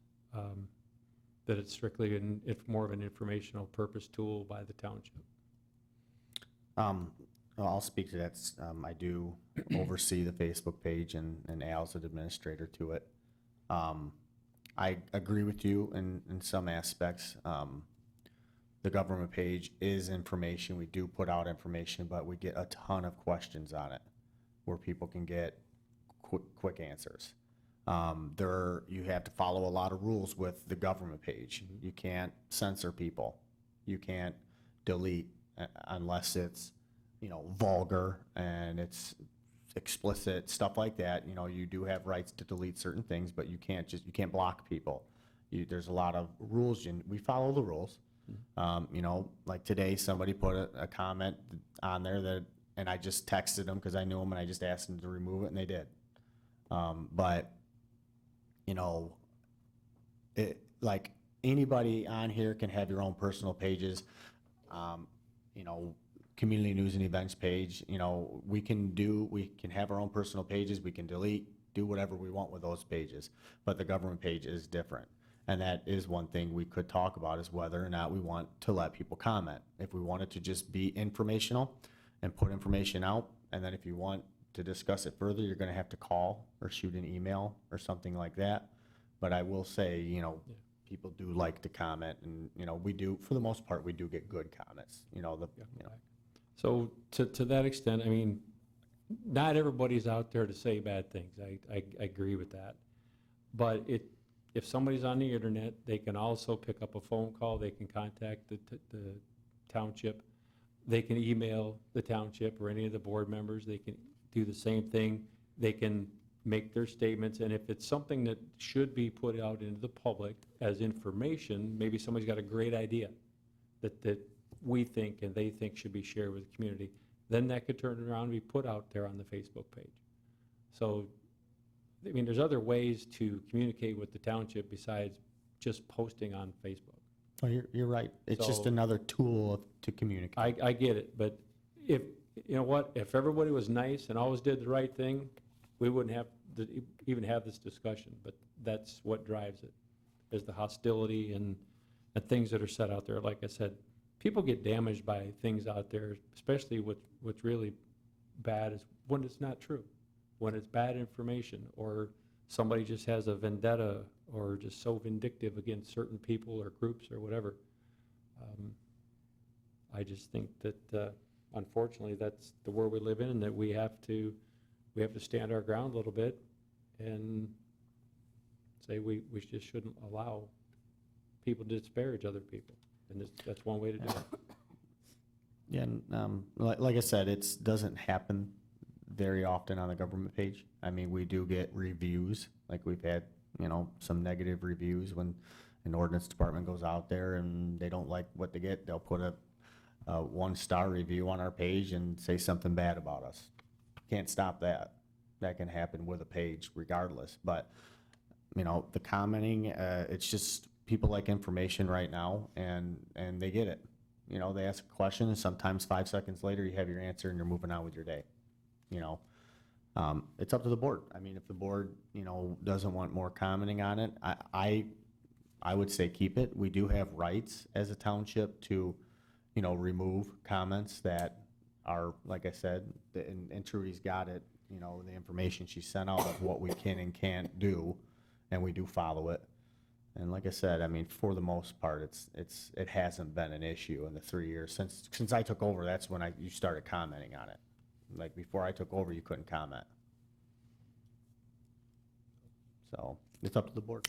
That it's strictly more of an informational purpose tool by the township. Well, I'll speak to that. I do oversee the Facebook page, and Al's an administrator to it. I agree with you in some aspects. The government page is information. We do put out information, but we get a ton of questions on it where people can get quick answers. You have to follow a lot of rules with the government page. You can't censor people. You can't delete unless it's, you know, vulgar and it's explicit, stuff like that. You know, you do have rights to delete certain things, but you can't block people. There's a lot of rules, and we follow the rules. You know, like today, somebody put a comment on there and I just texted them because I knew them, and I just asked them to remove it, and they did. But, you know, like anybody on here can have your own personal pages. You know, community news and events page, you know, we can have our own personal pages. We can delete, do whatever we want with those pages, but the government page is different. And that is one thing we could talk about, is whether or not we want to let people comment. If we want it to just be informational and put information out, and then if you want to discuss it further, you're gonna have to call or shoot an email or something like that. But I will say, you know, people do like to comment, and, you know, we do, for the most part, we do get good comments, you know, So to that extent, I mean, not everybody's out there to say bad things. I agree with that. But if somebody's on the internet, they can also pick up a phone call. They can contact the township. They can email the township or any of the board members. They can do the same thing. They can make their statements. And if it's something that should be put out into the public as information, maybe somebody's got a great idea that we think and they think should be shared with the community, then that could turn around and be put out there on the Facebook page. So, I mean, there's other ways to communicate with the township besides just posting on Facebook. Oh, you're right. It's just So- another tool to communicate. I get it, but if, you know what, if everybody was nice and always did the right thing, we wouldn't have to even have this discussion, but that's what drives it, is the hostility and things that are set out there. Like I said, people get damaged by things out there, especially what's really bad is when it's not true, when it's bad information, or somebody just has a vendetta or just so vindictive against certain people or groups or whatever. I just think that unfortunately that's the world we live in, and that we have to stand our ground a little bit and say we just shouldn't allow people to disparage other people, and that's one way to do it. Yeah, and like I said, it doesn't happen very often on the government page. I mean, we do get reviews, like we've had, you know, some negative reviews when an ordinance department goes out there and they don't like what they get. They'll put a 1-star review on our page and say something bad about us. Can't stop that. That can happen with a page regardless. But, you know, the commenting, it's just people like information right now, and they get it. You know, they ask a question, and sometimes 5 seconds later you have your answer and you're moving on with your day. You know, it's up to the board. I mean, if the board, you know, doesn't want more commenting on it, I would say keep it. We do have rights as a township to, you know, remove comments that are, like I said, and Trudy's got it, the information she sent out of what we can and can't do, and we do follow it. And like I said, I mean, for the most part, it hasn't been an issue in the 3 years. Since I took over, that's when you started commenting on it. Like, before I took over, you couldn't comment. So, it's up to the board.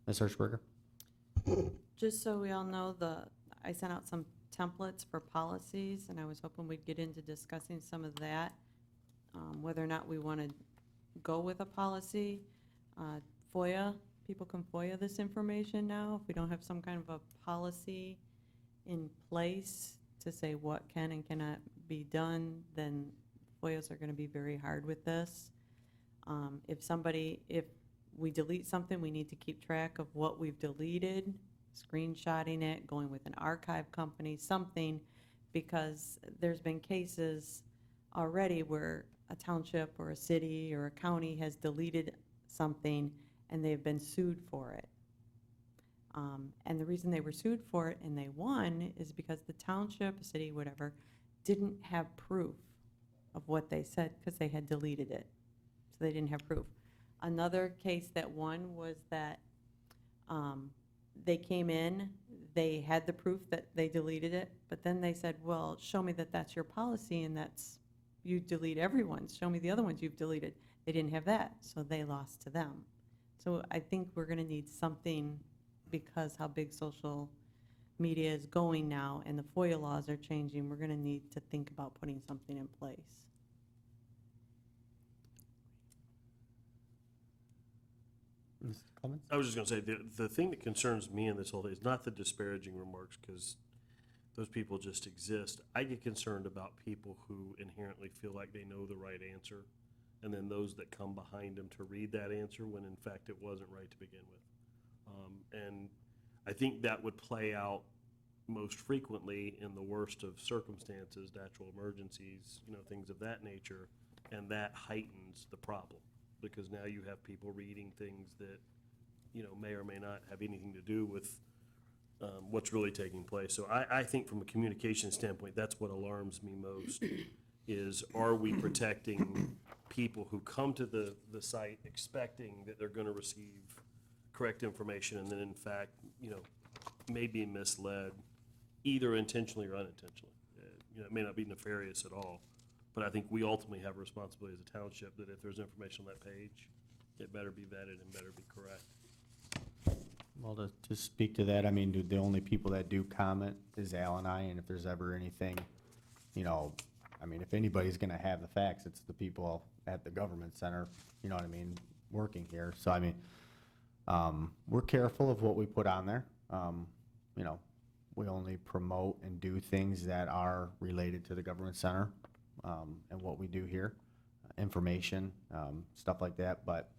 Ms. Hirschberger? Just so we all know, I sent out some templates for policies, and I was hoping we'd get into discussing some of that, whether or not we want to go with a policy. FOIA, people can FOIA this information now. If we don't have some kind of a policy in place to say what can and cannot be done, then FOIAs are going to be very hard with this. If we delete something, we need to keep track of what we've deleted, screenshotting it, going with an archive company, something, because there's been cases already where a township or a city or a county has deleted something and they've been sued for it. And the reason they were sued for it and they won is because the township, city, whatever, didn't have proof of what they said because they had deleted it. So they didn't have proof. Another case that won was that they came in, they had the proof that they deleted it, but then they said, well, show me that that's your policy and that's, you delete everyone's, show me the other ones you've deleted. They didn't have that, so they lost to them. So I think we're gonna need something, because how big social media is going now and the FOIA laws are changing, we're gonna need to think about putting something in place. Mr. Clemens? I was just gonna say, the thing that concerns me in this whole thing is not the disparaging remarks, because those people just exist. I get concerned about people who inherently feel like they know the right answer, and then those that come behind them to read that answer when in fact it wasn't right to begin with. And I think that would play out most frequently in the worst of circumstances, natural emergencies, things of that nature, and that heightens the problem, because now you have people reading things that, may or may not have anything to do with what's really taking place. So I think from a communication standpoint, that's what alarms me most, is are we protecting people who come to the site expecting that they're gonna receive correct information, and then in fact, may be misled, either intentionally or unintentionally. It may not be nefarious at all, but I think we ultimately have a responsibility as a township that if there's information on that page, it better be vetted and better be correct. Well, to speak to that, I mean, the only people that do comment is Al and I, and if there's ever anything, I mean, if anybody's gonna have the facts, it's the people at the government center, you know what I mean, working here. So, I mean, we're careful of what we put on there. We only promote and do things that are related to the government center, and what we do here, information, stuff like that. But,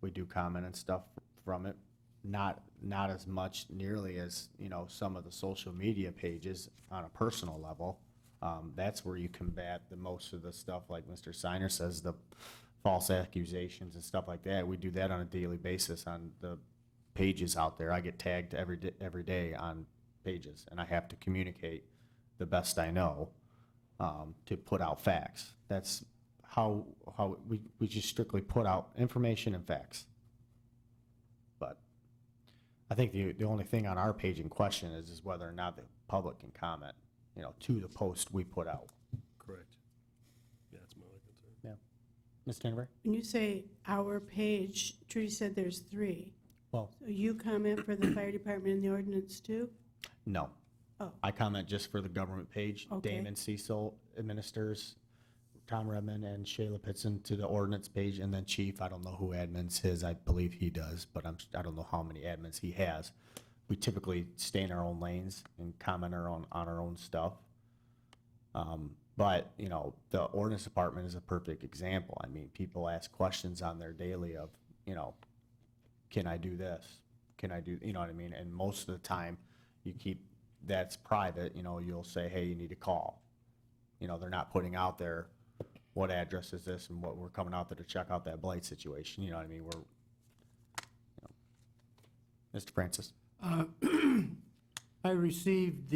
we do comment and stuff from it. Not as much nearly as, some of the social media pages on a personal level. That's where you combat the most of the stuff, like Mr. Steiner says, the false accusations and stuff like that. We do that on a daily basis on the pages out there. I get tagged every day on pages, and I have to communicate the best I know to put out facts. That's how we just strictly put out information and facts. But I think the only thing on our page in question is whether or not the public can comment, to the post we put out. Correct. Yeah, that's my only concern. Yeah. Ms. Canterbury? When you say our page, Trudy said there's 3. Well, So you comment for the fire department and the ordinance too? no. Oh. I comment just for the government page. Okay. Damon Cecil administers, Tom Redmond and Shayla Pitson to the ordinance page, and then Chief, I don't know who admins his, I believe he does, but I don't know how many admins he has. We typically stay in our own lanes and comment on our own stuff. But, the ordinance department is a perfect example. I mean, people ask questions on their daily of, can I do this? Can I do, you know what I mean? And most of the time, you keep, that's private, you'll say, hey, you need to call. They're not putting out there, what address is this and what we're coming out there to check out that blight situation, you know what I mean? Mr. Francis? I received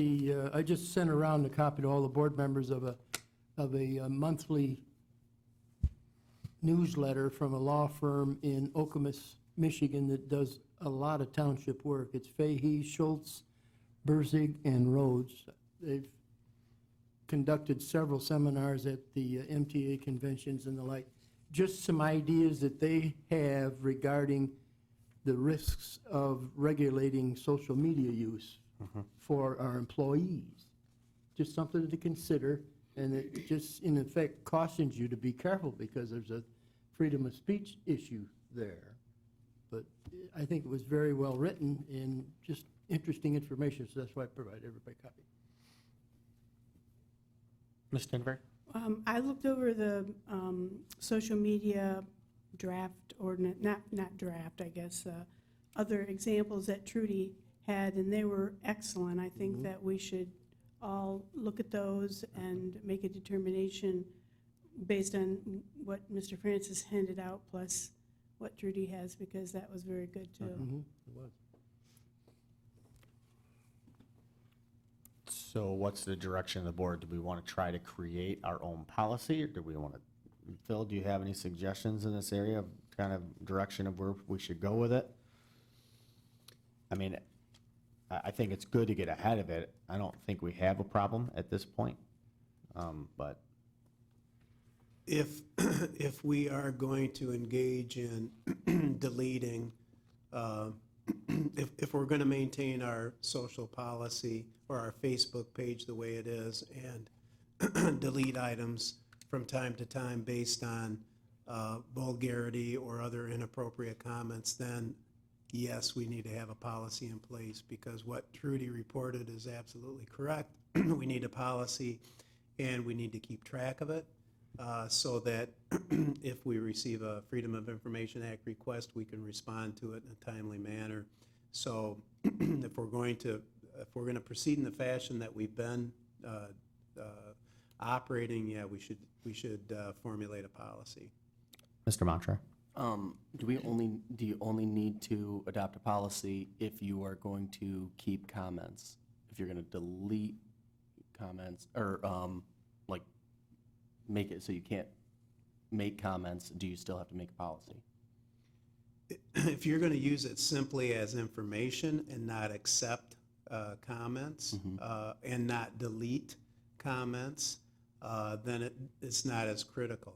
I just sent around a copy to all the board members of a of a monthly newsletter from a law firm in Okemos, Michigan that does a lot of township work. It's Fahey, Schultz, Berzig, and Rhodes. They've conducted several seminars at the MTA conventions and the like. Just some ideas that they have regarding the risks of regulating social media use for our employees. Just something to consider, and it just, in effect, cautions you to be careful because there's a freedom of speech issue there. But I think it was very well written and just interesting information, so that's why I provided everybody a copy. Ms. Stenberg? I looked over the social media draft ordinance, not draft, I guess, other examples that Trudy had, and they were excellent. I think that we should all look at those and make a determination based on what Mr. Francis handed out, plus what Trudy has, because that was very good, too. It was. So what's the direction of the board? Do we want to try to create our own policy, or do we want to, Phil, do you have any suggestions in this area of kind of direction of where we should go with it? I mean, I think it's good to get ahead of it. I don't think we have a problem at this point, but. If we are going to engage in deleting, if we're going to maintain our social policy or our Facebook page the way it is and delete items from time to time based on vulgarity or other inappropriate comments, then yes, we need to have a policy in place, because what Trudy reported is absolutely correct. We need a policy, and we need to keep track of it. So that if we receive a Freedom of Information Act request, we can respond to it in a timely manner. So if we're going to proceed in the fashion that we've been operating, yeah, we should formulate a policy. Mr. Mantra? Do you only need to adopt a policy if you are going to keep comments? If you're going to delete comments, or like make it so you can't make comments, do you still have to make a policy? If you're going to use it simply as information and not accept comments and not delete comments, then it's not as critical.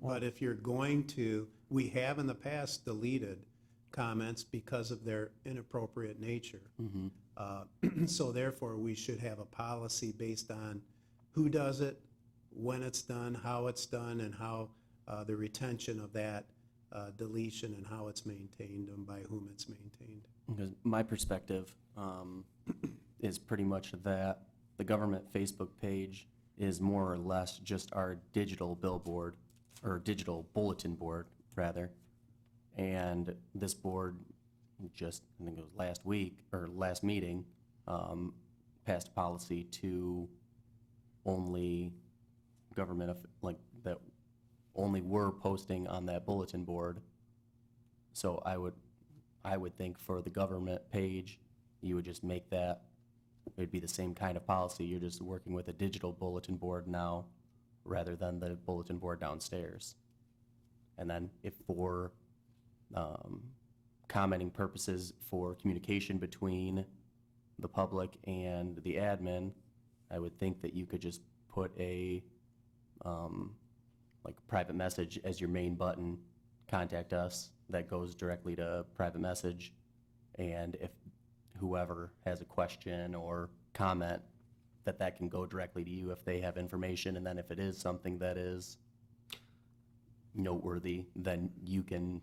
But if you're going to, we have in the past deleted comments because of their inappropriate nature. So therefore, we should have a policy based on who does it, when it's done, how it's done, and how the retention of that deletion and how it's maintained and by whom it's maintained. Because my perspective is pretty much that the government Facebook page is more or less just our digital billboard, or digital bulletin board, rather. And this board just, I think it was last week, or last meeting, passed a policy to only government, like, that only we're posting on that bulletin board. So I would think for the government page, you would just make that, it would be the same kind of policy. You're just working with a digital bulletin board now, rather than the bulletin board downstairs. And then if for commenting purposes for communication between the public and the admin, I would think that you could just put a like private message as your main button, contact us, that goes directly to private message. And if whoever has a question or comment, that can go directly to you if they have information. And then if it is something that is noteworthy, then you can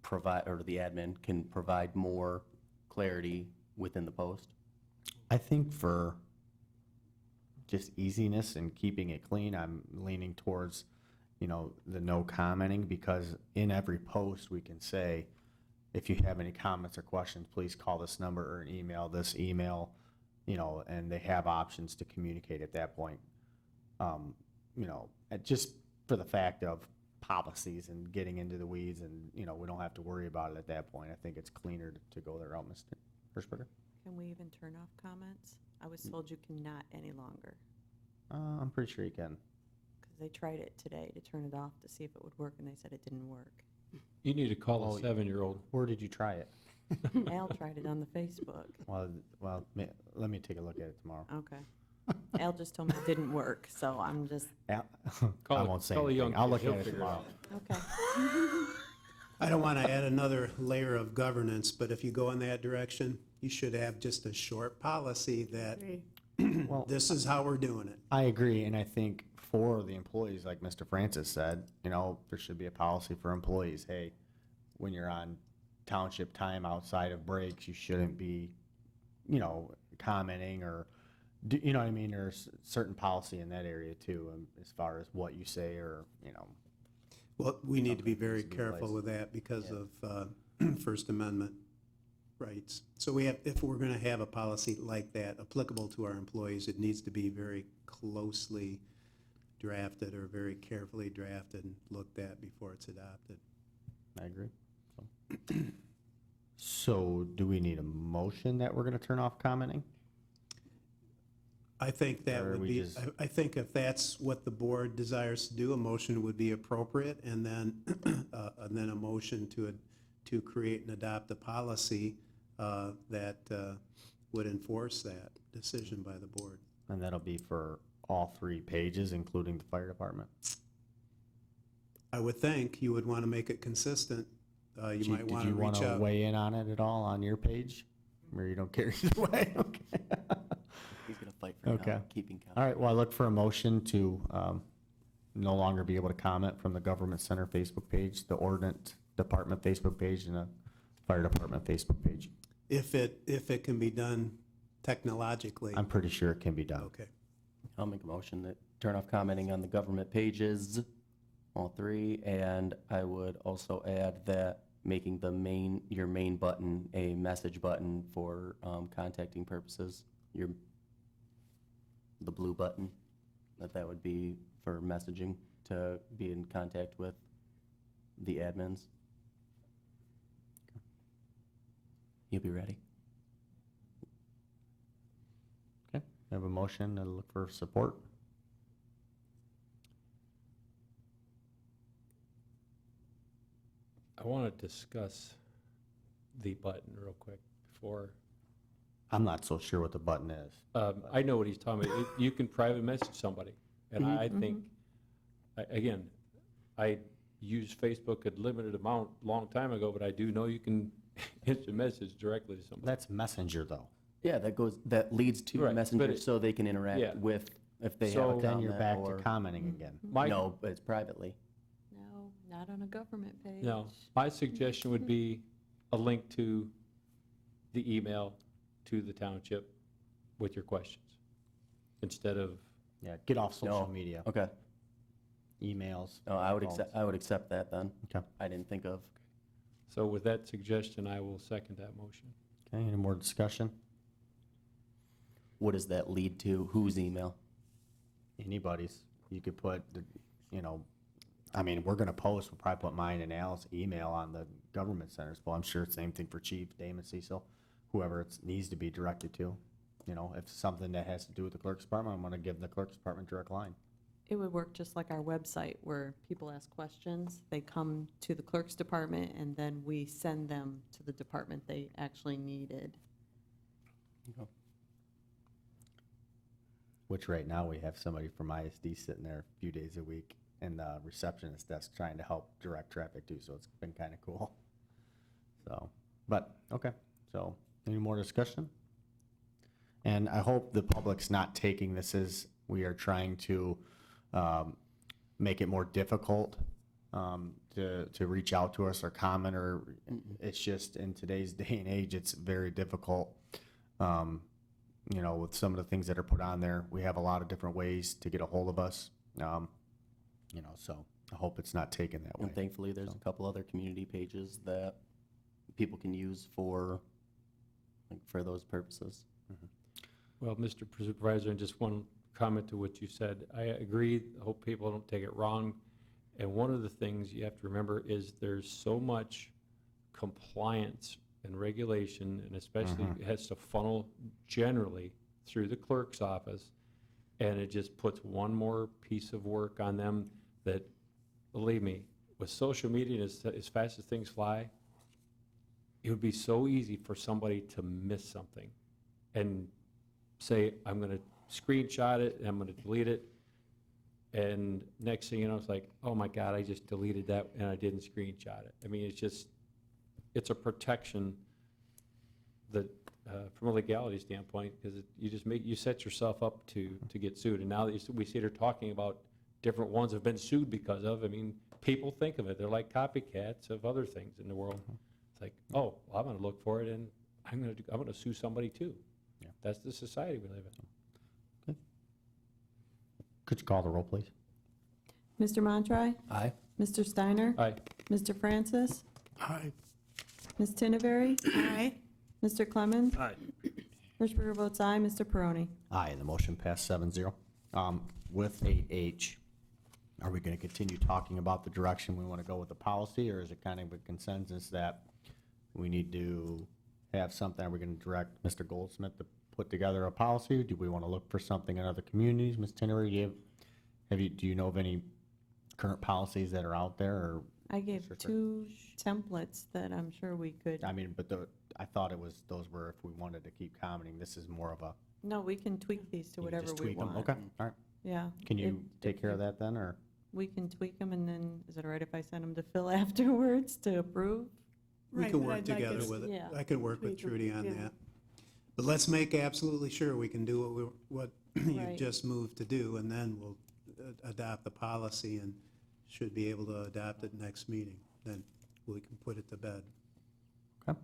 provide, or the admin can provide more clarity within the post. I think for just easiness and keeping it clean, I'm leaning towards, the no commenting, because in every post we can say, if you have any comments or questions, please call this number or email this email, and they have options to communicate at that point. Just for the fact of policies and getting into the weeds, and, we don't have to worry about it at that point. I think it's cleaner to go there, Mr. Hirschberger. Can we even turn off comments? I was told you cannot any longer. I'm pretty sure you can. Because they tried it today to turn it off to see if it would work, and they said it didn't work. You need to call Oh, a 7-year-old. Where did you try it? Al tried it on the Facebook. Well, let me take a look at it tomorrow. Okay. Al just told me it didn't work, so I'm just, I Call- won't say call a young anything. I'll kid. look He'll at it figure it tomorrow. out. okay. I don't want to add another layer of governance, but if you go in that direction, you should have just a short policy that Agree. Well, this is how we're doing it. I agree, and I think for the employees, like Mr. Francis said, there should be a policy for employees. Hey, when you're on township time outside of breaks, you shouldn't be, commenting or, you know what I mean? There's certain policy in that area too, as far as what you say or, Well, we need to be Something very needs to be in careful place. with that because Yeah. of First Amendment rights. So if we're going to have a policy like that applicable to our employees, it needs to be very closely drafted or very carefully drafted and looked at before it's adopted. I agree. So do we need a motion that we're gonna turn off commenting? I think that Or would we be, just- I think if that's what the board desires to do, a motion would be appropriate, and then, a motion to create and adopt a policy that would enforce that decision by the board. And that'll be for all 3 pages, including the fire department. I would think you would want to make it consistent. You Chief, might want to Did you reach wanna out. weigh in on it at all on your page? Or you don't care either way? Okay. He's gonna fight for Okay. keeping count. All right, well, I look for a motion to no longer be able to comment from the Government Center Facebook page, the Ordnance Department Facebook page, and the Fire Department Facebook page. If it can be done technologically. I'm pretty sure it can be done. Okay. I'll make a motion that turn off commenting on the government pages, all 3, and I would also add that making your main button a message button for contacting purposes, the blue button, that would be for messaging to be in contact with the admins. You'll be ready. Okay, I have a motion to look for support. I want to discuss the button real quick before. I'm not so sure what the button is. I know what he's talking about. You can private message somebody. And I think, again, I used Facebook a limited amount long time ago, but I do know you can instant message directly to somebody. That's Messenger, though. Yeah, that leads to Right, but Messenger it- so they can interact yeah. with, if they have So- a Then you're comment back or. to commenting again. My- No, but it's privately. No, not on a government page. No, my suggestion would be a link to the email to the township with your questions, instead of, Yeah, get off social No. media, Okay, emails. no, I would phones. accept that then. Okay. I didn't think of, so with that suggestion, I will second that motion. Okay, any more discussion? what does that lead to? Whose email? Anybody's. You could put, we're gonna post, we'll probably put mine and Al's email on the government centers, but I'm sure it's the same thing for Chief, Damon, Cecil, whoever it needs to be directed to. If something that has to do with the clerk's department, I'm gonna give the clerk's department direct line. It would work just like our website where people ask questions, they come to the clerk's department, and then we send them to the department they actually needed. Which right now, we have somebody from ISD sitting there a few days a week in the receptionist desk trying to help direct traffic too, so it's been kind of cool. So, okay, so any more discussion? And I hope the public's not taking this as we are trying to make it more difficult to reach out to us or comment, or it's just in today's day and age, it's very difficult. With some of the things that are put on there, we have a lot of different ways to get a hold of us. So I hope it's not taken that way. And thankfully, there's a couple other community pages that people can use for those purposes. Well, Mr. Supervisor, and just one comment to what you said. I agree. I hope people don't take it wrong. And one of the things you have to remember is there's so much compliance and regulation, and especially it has to funnel generally through the clerk's office, And it just puts one more piece of work on them that, believe me, with social media, as fast as things fly, it would be so easy for somebody to miss something and say, I'm going to screenshot it, and I'm going to delete it, and next thing you know, it's like, oh my God, I just deleted that and I didn't screenshot it. I mean, it's just, it's a protection that, from a legality standpoint, because you set yourself up to get sued. And now that we see they're talking about different ones have been sued because of, I mean, people think of it, they're like copycats of other things in the world. It's like, oh, well, I'm going to look for it, and I'm going to sue somebody too. Yeah. That's the society we live in. Could you call the roll, please? Mr. Montroy? Aye. Mr. Steiner? Aye. Mr. Francis? Aye. Ms. Tinneberry? Aye. Mr. Clemens? Aye. Hirschberger votes aye. Mr. Peroni? Aye, and the motion passed 7-0. With 8H, are we going to continue talking about the direction we want to go with the policy, or is it kind of a consensus that we need to have something? Are we going to direct Mr. Goldsmith to put together a policy? Do we want to look for something in other communities? Ms. Tinnery, do you know of any current policies that are out there, or? I gave Sure. 2 templates that I'm sure we could, I mean, but I thought those were if we wanted to keep commenting. This is more of a. no, we can tweak these to you whatever just we tweak 'em. want. Okay, all right. Yeah. Can you If- take if care of you- that then, or? We can tweak them, and then, is it all right if I send them to Phil afterwards to approve? We Right, can but work I'd like together us- with it. Yeah. I can work with Tweak 'em, Trudy on yeah. that. But let's make absolutely sure we can do what you've Right. just moved to do, and then we'll adopt the policy and should be able to adopt it next meeting. Then we can put it to bed. Okay,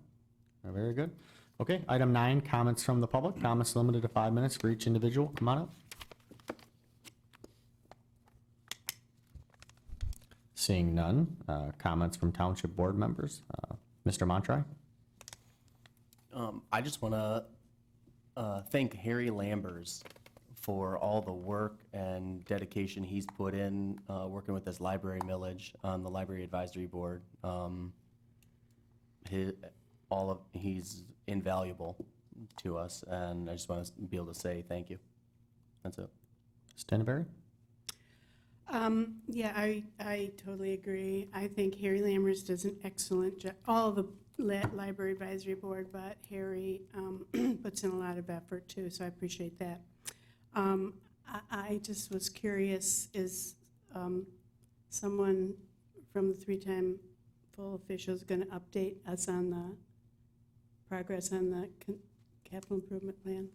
very good. Okay, item 9, comments from the public. Comments limited to 5 minutes for each individual. Come on up. Seeing none, comments from township board members. Mr. Montroy? I just want to thank Harry Lambers for all the work and dedication he's put in working with this library millage on the library advisory board. He's invaluable to us, and I just want to be able to say thank you. That's it. Ms. Tinneberry? Yeah, I totally agree. I think Harry Lammers does an excellent job, all the library advisory board, but Harry puts in a lot of effort too, so I appreciate that. I just was curious, is someone from the 3-time full officials going to update us on the progress on the capital improvement plan?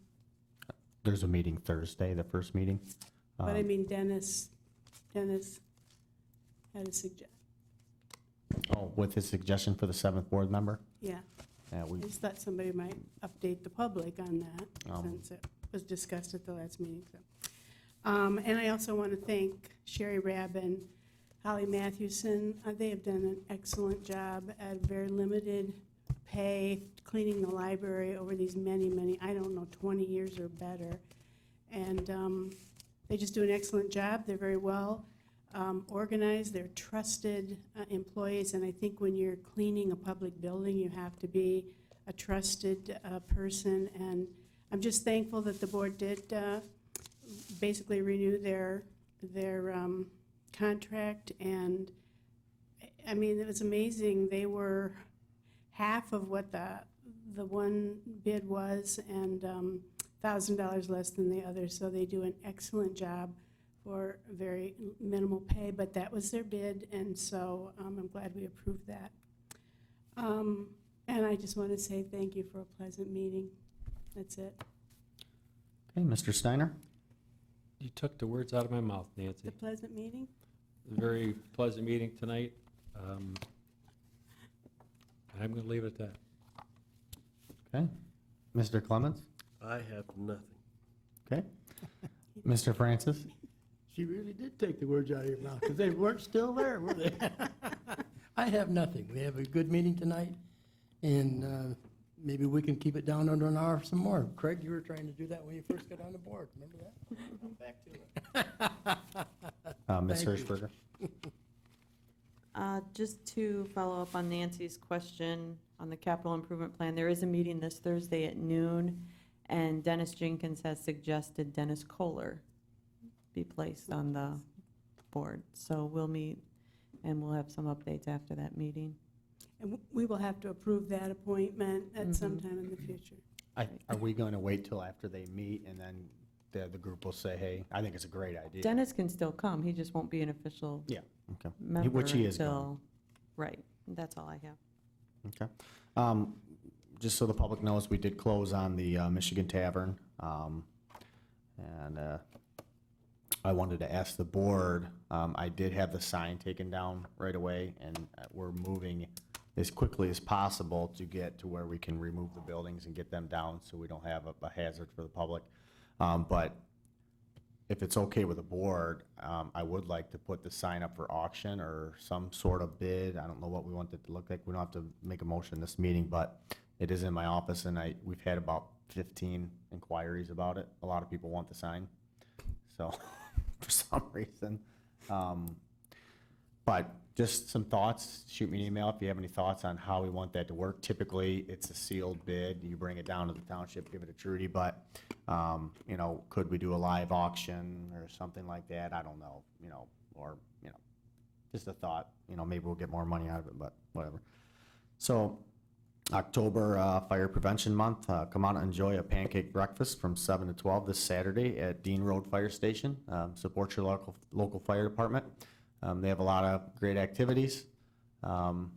There's a meeting Thursday, the first meeting. But I mean, Dennis had a suggestion. Oh, with his suggestion for the 7th board member? Yeah, Yeah, I just thought somebody might update the public on that, since it was discussed at the last meeting, so. And I also want to thank Sherry Rabb and Holly Mathewson. They have done an excellent job at very limited pay, cleaning the library over these many, I don't know, 20 years or better. And they just do an excellent job. They're very well organized. They're trusted employees. And I think when you're cleaning a public building, you have to be a trusted person. And I'm just thankful that the board did basically renew their contract. And I mean, it was amazing. They were half of what the one bid was, and $1,000 less than the other. So they do an excellent job for very minimal pay, but that was their bid, and so I'm glad we approved that. And I just want to say thank you for a pleasant meeting. That's it. Okay, Mr. Steiner? You took the words out of my mouth, Nancy. The pleasant meeting? A very pleasant meeting tonight. I'm going to leave it at that. Okay. Mr. Clemens? I have nothing. Okay. Mr. Francis? She really did take the words out of your mouth, because they weren't still there, were they? I have nothing. We have a good meeting tonight, and maybe we can keep it down under an hour some more. Craig, you were trying to do that when you first got on the board, remember that? Back to it. Ms. Thank you. Hirschberger? Just to follow up on Nancy's question on the capital improvement plan, there is a meeting this Thursday at noon, and Dennis Jenkins has suggested Dennis Kohler be placed on the board. So we'll meet, and we'll have some updates after that meeting. And we will have to approve that appointment at some Mhm. time in the future. Are we going to wait till after they meet and then the group will say, hey, I think it's a great idea? Dennis can still come, he just won't be an official Yeah, okay. member Which he is going. until, right, that's all I have. Okay. Just so the public knows, we did close on the Michigan Tavern. And I wanted to ask the board, I did have the sign taken down right away, and we're moving as quickly as possible to get to where we can remove the buildings and get them down so we don't have a hazard for the public. But if it's okay with the board, I would like to put the sign up for auction or some sort of bid. I don't know what we want it to look like. We don't have to make a motion this meeting, but it is in my office, and we've had about 15 inquiries about it. A lot of people want the sign, so for some reason. But just some thoughts, shoot me an email if you have any thoughts on how we want that to work. Typically, it's a sealed bid. You bring it down to the township, give it to Trudy, but, you know, could we do a live auction or something like that? I don't know, you know, or, you know, just a thought. You know, maybe we'll get more money out of it, but whatever. So, October Fire Prevention Month. Come out and enjoy a pancake breakfast from 7 to 12 this Saturday at Dean Road Fire Station. Support your local fire department. They have a lot of great activities,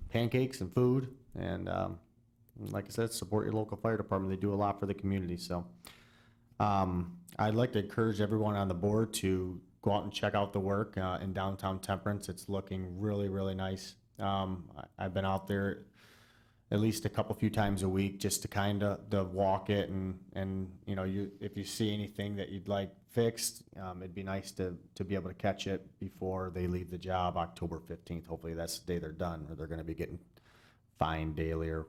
pancakes and food, and like I said, support your local fire department. They do a lot for the community. So I'd like to encourage everyone on the board to go out and check out the work in downtown Temperance. It's looking really, really nice. I've been out there at least a few times a week just to kind of walk it, and you know, if you see anything that you'd like fixed, it'd be nice to be able to catch it before they leave the job October 15th. Hopefully that's the day they're done, or they're going to be getting fined daily. Or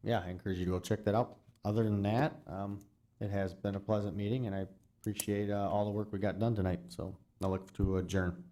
yeah, I encourage you to go check that out. Other than that, it has been a pleasant meeting, and I appreciate all the work we got done tonight. So I look to adjourn.